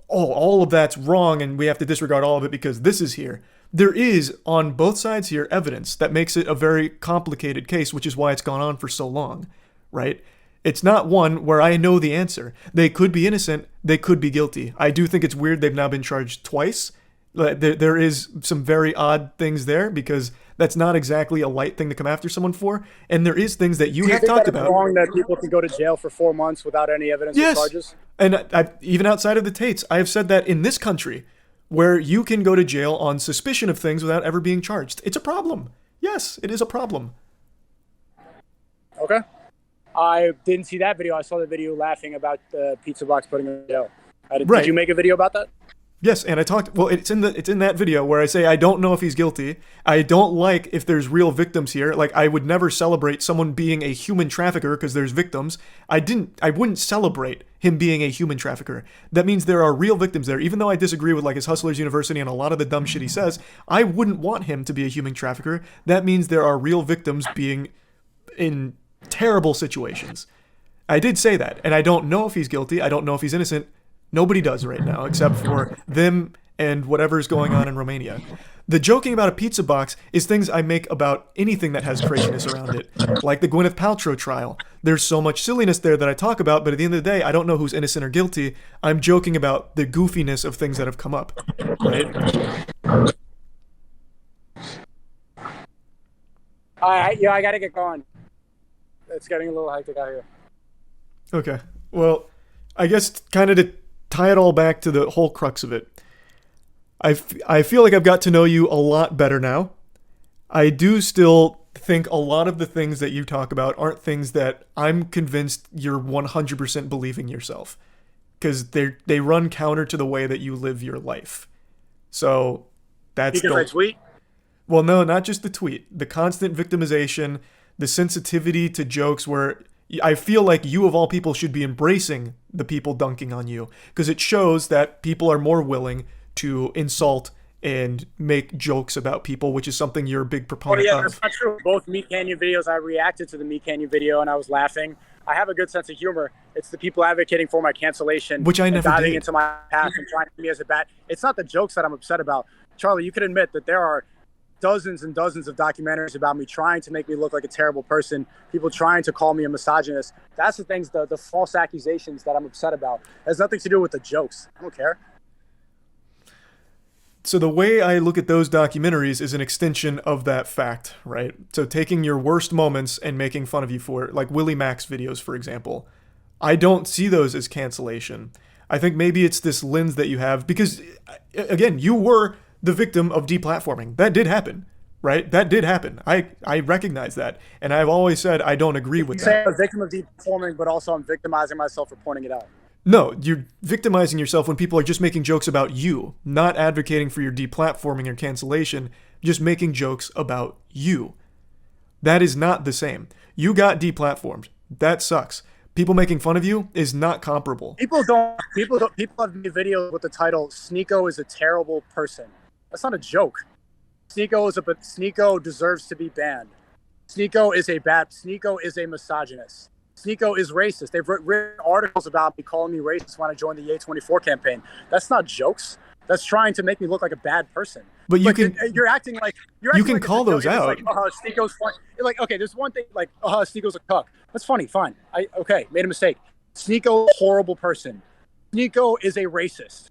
all of that's wrong and we have to disregard all of it because this is here. There is, on both sides here, evidence that makes it a very complicated case, which is why it's gone on for so long, right? It's not one where I know the answer. They could be innocent. They could be guilty. I do think it's weird they've now been charged twice. There is some very odd things there because that's not exactly a light thing to come after someone for. And there is things that you have talked about. Is it wrong that people can go to jail for 4 months without any evidence or charges? And even outside of the Tates, I have said that in this country, where you can go to jail on suspicion of things without ever being charged. It's a problem. Yes, it is a problem. Okay. I didn't see that video. I saw the video laughing about the pizza box putting him in jail. Did you make a video about that? Yes, and I talked. Well, it's in that video where I say I don't know if he's guilty. I don't like if there's real victims here. Like I would never celebrate someone being a human trafficker because there's victims. I wouldn't celebrate him being a human trafficker. That means there are real victims there. Even though I disagree with like his Hustlers University and a lot of the dumb shit he says, I wouldn't want him to be a human trafficker. That means there are real victims being in terrible situations. I did say that, and I don't know if he's guilty. I don't know if he's innocent. Nobody does right now, except for them and whatever's going on in Romania. The joking about a pizza box is things I make about anything that has craziness around it, like the Gwyneth Paltrow trial. There's so much silliness there that I talk about, but at the end of the day, I don't know who's innocent or guilty. I'm joking about the goofiness of things that have come up, right? I gotta get going. It's getting a little hectic out here. Okay. Well, I guess kind of to tie it all back to the whole crux of it, I feel like I've got to know you a lot better now. I do still think a lot of the things that you talk about aren't things that I'm convinced you're 100% believing yourself, because they run counter to the way that you live your life. So that's because I tweet? Well, no, not just the tweet. The constant victimization, the sensitivity to jokes where I feel like you of all people should be embracing the people dunking on you, because it shows that people are more willing to insult and make jokes about people, which is something you're a big proponent of. That's not true. Both Meat Canyon videos, I reacted to the Meat Canyon video and I was laughing. I have a good sense of humor. It's the people advocating for my cancellation, which I never diving did. into my past and trying to be as a bat. It's not the jokes that I'm upset about. Charlie, you could admit that there are dozens and dozens of documentaries about me trying to make me look like a terrible person, people trying to call me a misogynist. That's the things, the false accusations that I'm upset about. It has nothing to do with the jokes. I don't care. So the way I look at those documentaries is an extension of that fact, right? So taking your worst moments and making fun of you for it, like Willie Mack's videos, for example. I don't see those as cancellation. I think maybe it's this lens that you have, because, again, you were the victim of deplatforming. That did happen, right? That did happen. I recognize that. And I've always said I don't agree with that. You say I'm a victim of deplatforming, but also I'm victimizing myself for pointing it out. No, you're victimizing yourself when people are just making jokes about you, not advocating for your deplatforming or cancellation, just making jokes about you. That is not the same. You got deplatformed. That sucks. People making fun of you is not comparable. People have made videos with the title "Sneako is a terrible person." That's not a joke. Sneako deserves to be banned. Sneako is a misogynist. Sneako is racist. They've written articles about me calling me racist when I joined the Ye24 campaign. That's not jokes. That's trying to make me look like a bad person. But you're acting like you can call those out. Like, Sneako's funny. Like, okay, there's one thing like, Sneako's a cuck. That's funny. Fine. Made a mistake. Sneako, horrible person. Sneako is a racist.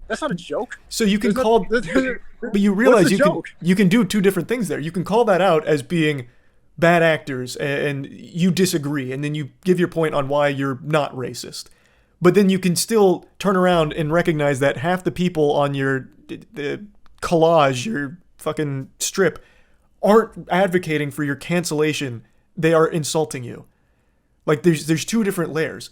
That's not a joke. So you can but you realize you can do two different things there. You can call that out as being bad actors and you disagree, and then you give your point on why you're not racist. But then you can still turn around and recognize that half the people on your collage, your fucking strip, aren't advocating for your cancellation. They are insulting you. Like there's two different layers.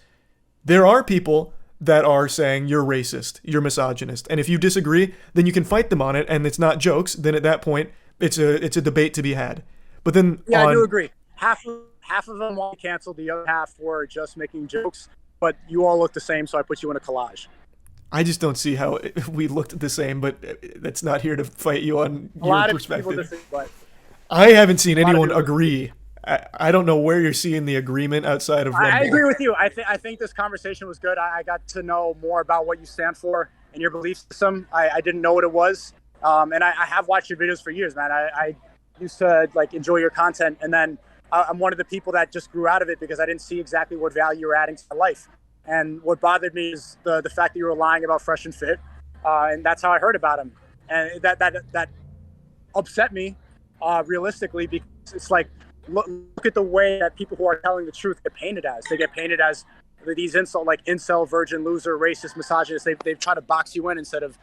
There are people that are saying you're racist, you're misogynist, and if you disagree, then you can fight them on it, and it's not jokes. Then at that point, it's a debate to be had. But then I do agree. Half of them want to cancel. The other half were just making jokes. But you all look the same, so I put you in a collage. I just don't see how we looked the same, but that's not here to fight you on your perspective. I haven't seen anyone agree. I don't know where you're seeing the agreement outside of Rumble. I agree with you. I think this conversation was good. I got to know more about what you stand for and your belief system. I didn't know what it was. And I have watched your videos for years, man. I used to enjoy your content, and then I'm one of the people that just grew out of it because I didn't see exactly what value you're adding to my life. And what bothered me is the fact that you were lying about Fresh and Fit, and that's how I heard about him. And that upset me, realistically, because it's like, look at the way that people who are telling the truth get painted as. They get painted as these incel, virgin, loser, racist, misogynist. They've tried to box you in instead of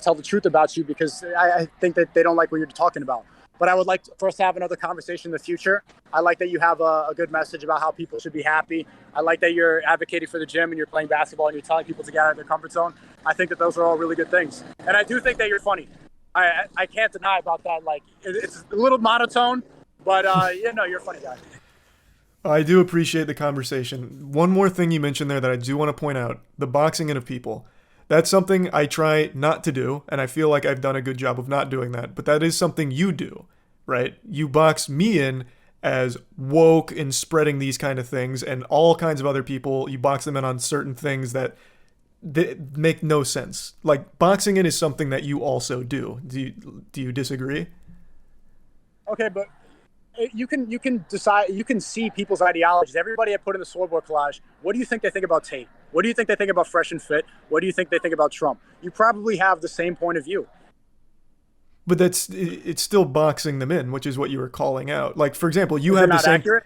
tell the truth about you, because I think that they don't like what you're talking about. But I would like for us to have another conversation in the future. I like that you have a good message about how people should be happy. I like that you're advocating for the gym and you're playing basketball and you're telling people to get out of their comfort zone. I think that those are all really good things. And I do think that you're funny. I can't deny about that. Like, it's a little monotone, but you're a funny guy. I do appreciate the conversation. One more thing you mentioned there that I do want to point out, the boxing in of people. That's something I try not to do, and I feel like I've done a good job of not doing that, but that is something you do, right? You box me in as woke and spreading these kind of things, and all kinds of other people, you box them in on certain things that make no sense. Like, boxing in is something that you also do. Do you disagree? Okay, but you can decide. You can see people's ideologies. Everybody I put in the scoreboard collage. What do you think they think about Tate? What do you think they think about Fresh and Fit? What do you think they think about Trump? You probably have the same point of view. But it's still boxing them in, which is what you were calling out. Like, for example, you Is have it the not same. accurate?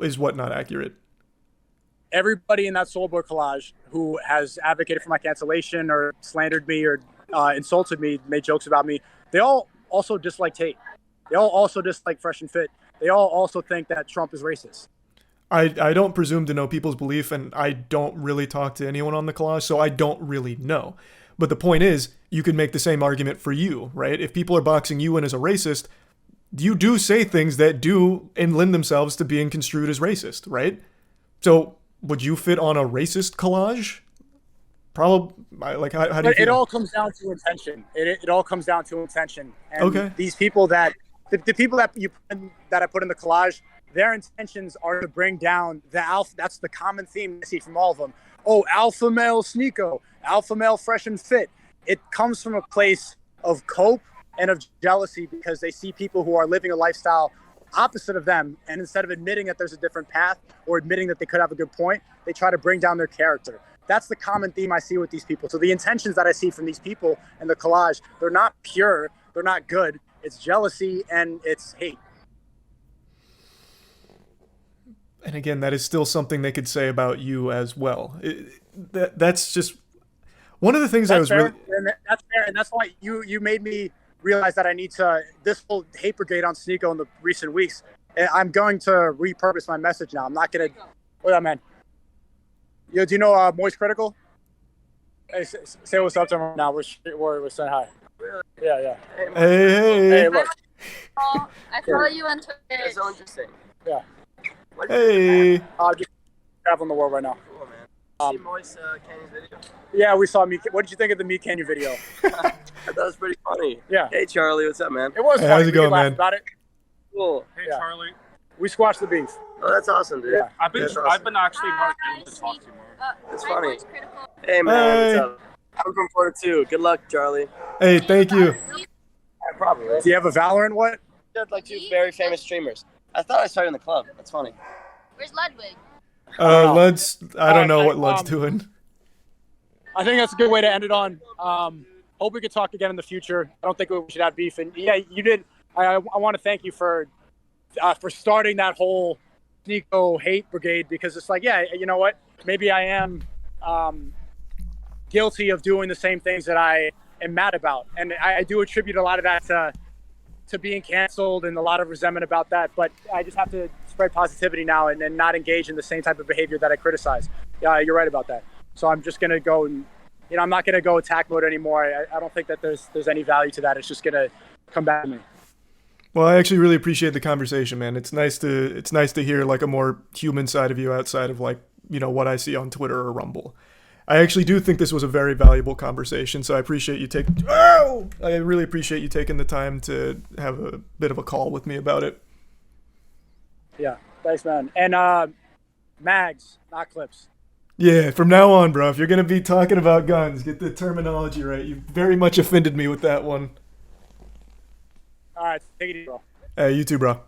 Is what not accurate? Everybody in that scoreboard collage who has advocated for my cancellation or slandered me or insulted me, made jokes about me, they all also dislike Tate. They all also dislike Fresh and Fit. They all also think that Trump is racist. I don't presume to know people's belief, and I don't really talk to anyone on the collage, so I don't really know. But the point is, you can make the same argument for you, right? If people are boxing you in as a racist, you do say things that do and lend themselves to being construed as racist, right? So would you fit on a racist collage? Probably. Like, how do you feel? It all comes down to intention. It all comes down to intention. And Okay. these people that the people that I put in the collage, their intentions are to bring down the alpha. That's the common theme I see from all of them. Oh, alpha male Sneako, alpha male Fresh and Fit. It comes from a place of cope and of jealousy because they see people who are living a lifestyle opposite of them, and instead of admitting that there's a different path or admitting that they could have a good point, they try to bring down their character. That's the common theme I see with these people. So the intentions that I see from these people in the collage, they're not pure, they're not good. It's jealousy and it's hate. And again, that is still something they could say about you as well. That's just one of the things I was fair. really. That's fair, and that's why you made me realize that I need to. This whole hate brigade on Sneako in the recent weeks. I'm going to repurpose my message now. I'm not gonna. What up, man? Yo, do you know Moistcritikal? Hey, say what's up to him now. We're saying hi. Yeah. Hey. Look. I follow you on Twitter. That's so interesting. Yeah. Hey. Just traveling the world right now. Cool, man. See Moist Canyon's video? Yeah, we saw Meat. What did you think of the Meat Canyon video? I thought it was pretty funny. Yeah. Hey, Charlie, what's up, man? It was Hey, funny. how's it going, We laughed man? about it. Cool. Hey, Yeah. Charlie. We squashed the beef. Oh, that's awesome, dude. Yeah. I've been That's awesome. actually Hi, wanting to talk to you more. That's hi, funny. Moistcritikal. Hey, man, Hey. what's up? I'm from Florida, too. Good luck, Charlie. Hey, thank you. Probably. Do you have a Valorant what? Just like two very famous streamers. I thought I started in the club. That's funny. Where's Ludwig? Lud's. I don't know Alright, what Lud's doing. I think that's a good way to end it on. Hope we could talk again in the future. I don't think we should have beef. And yeah, you did. I want to thank you for starting that whole Sneako hate brigade, because it's like, yeah, you know what? Maybe I am guilty of doing the same things that I am mad about, and I do attribute a lot of that to being canceled and a lot of resentment about that. But I just have to spread positivity now and not engage in the same type of behavior that I criticize. Yeah, you're right about that. So I'm just gonna go and, I'm not gonna go attack mode anymore. I don't think that there's any value to that. It's just gonna come back to me. Well, I actually really appreciate the conversation, man. It's nice to hear like a more human side of you outside of like, what I see on Twitter or Rumble. I actually do think this was a very valuable conversation, so I appreciate you I really appreciate you taking the time to have a bit of a call with me about it. Yeah, thanks, man. And mags, not clips. Yeah, from now on, bro, if you're gonna be talking about guns, get the terminology right. You very much offended me with that one. All right, take it easy, bro. Hey, you too, bro.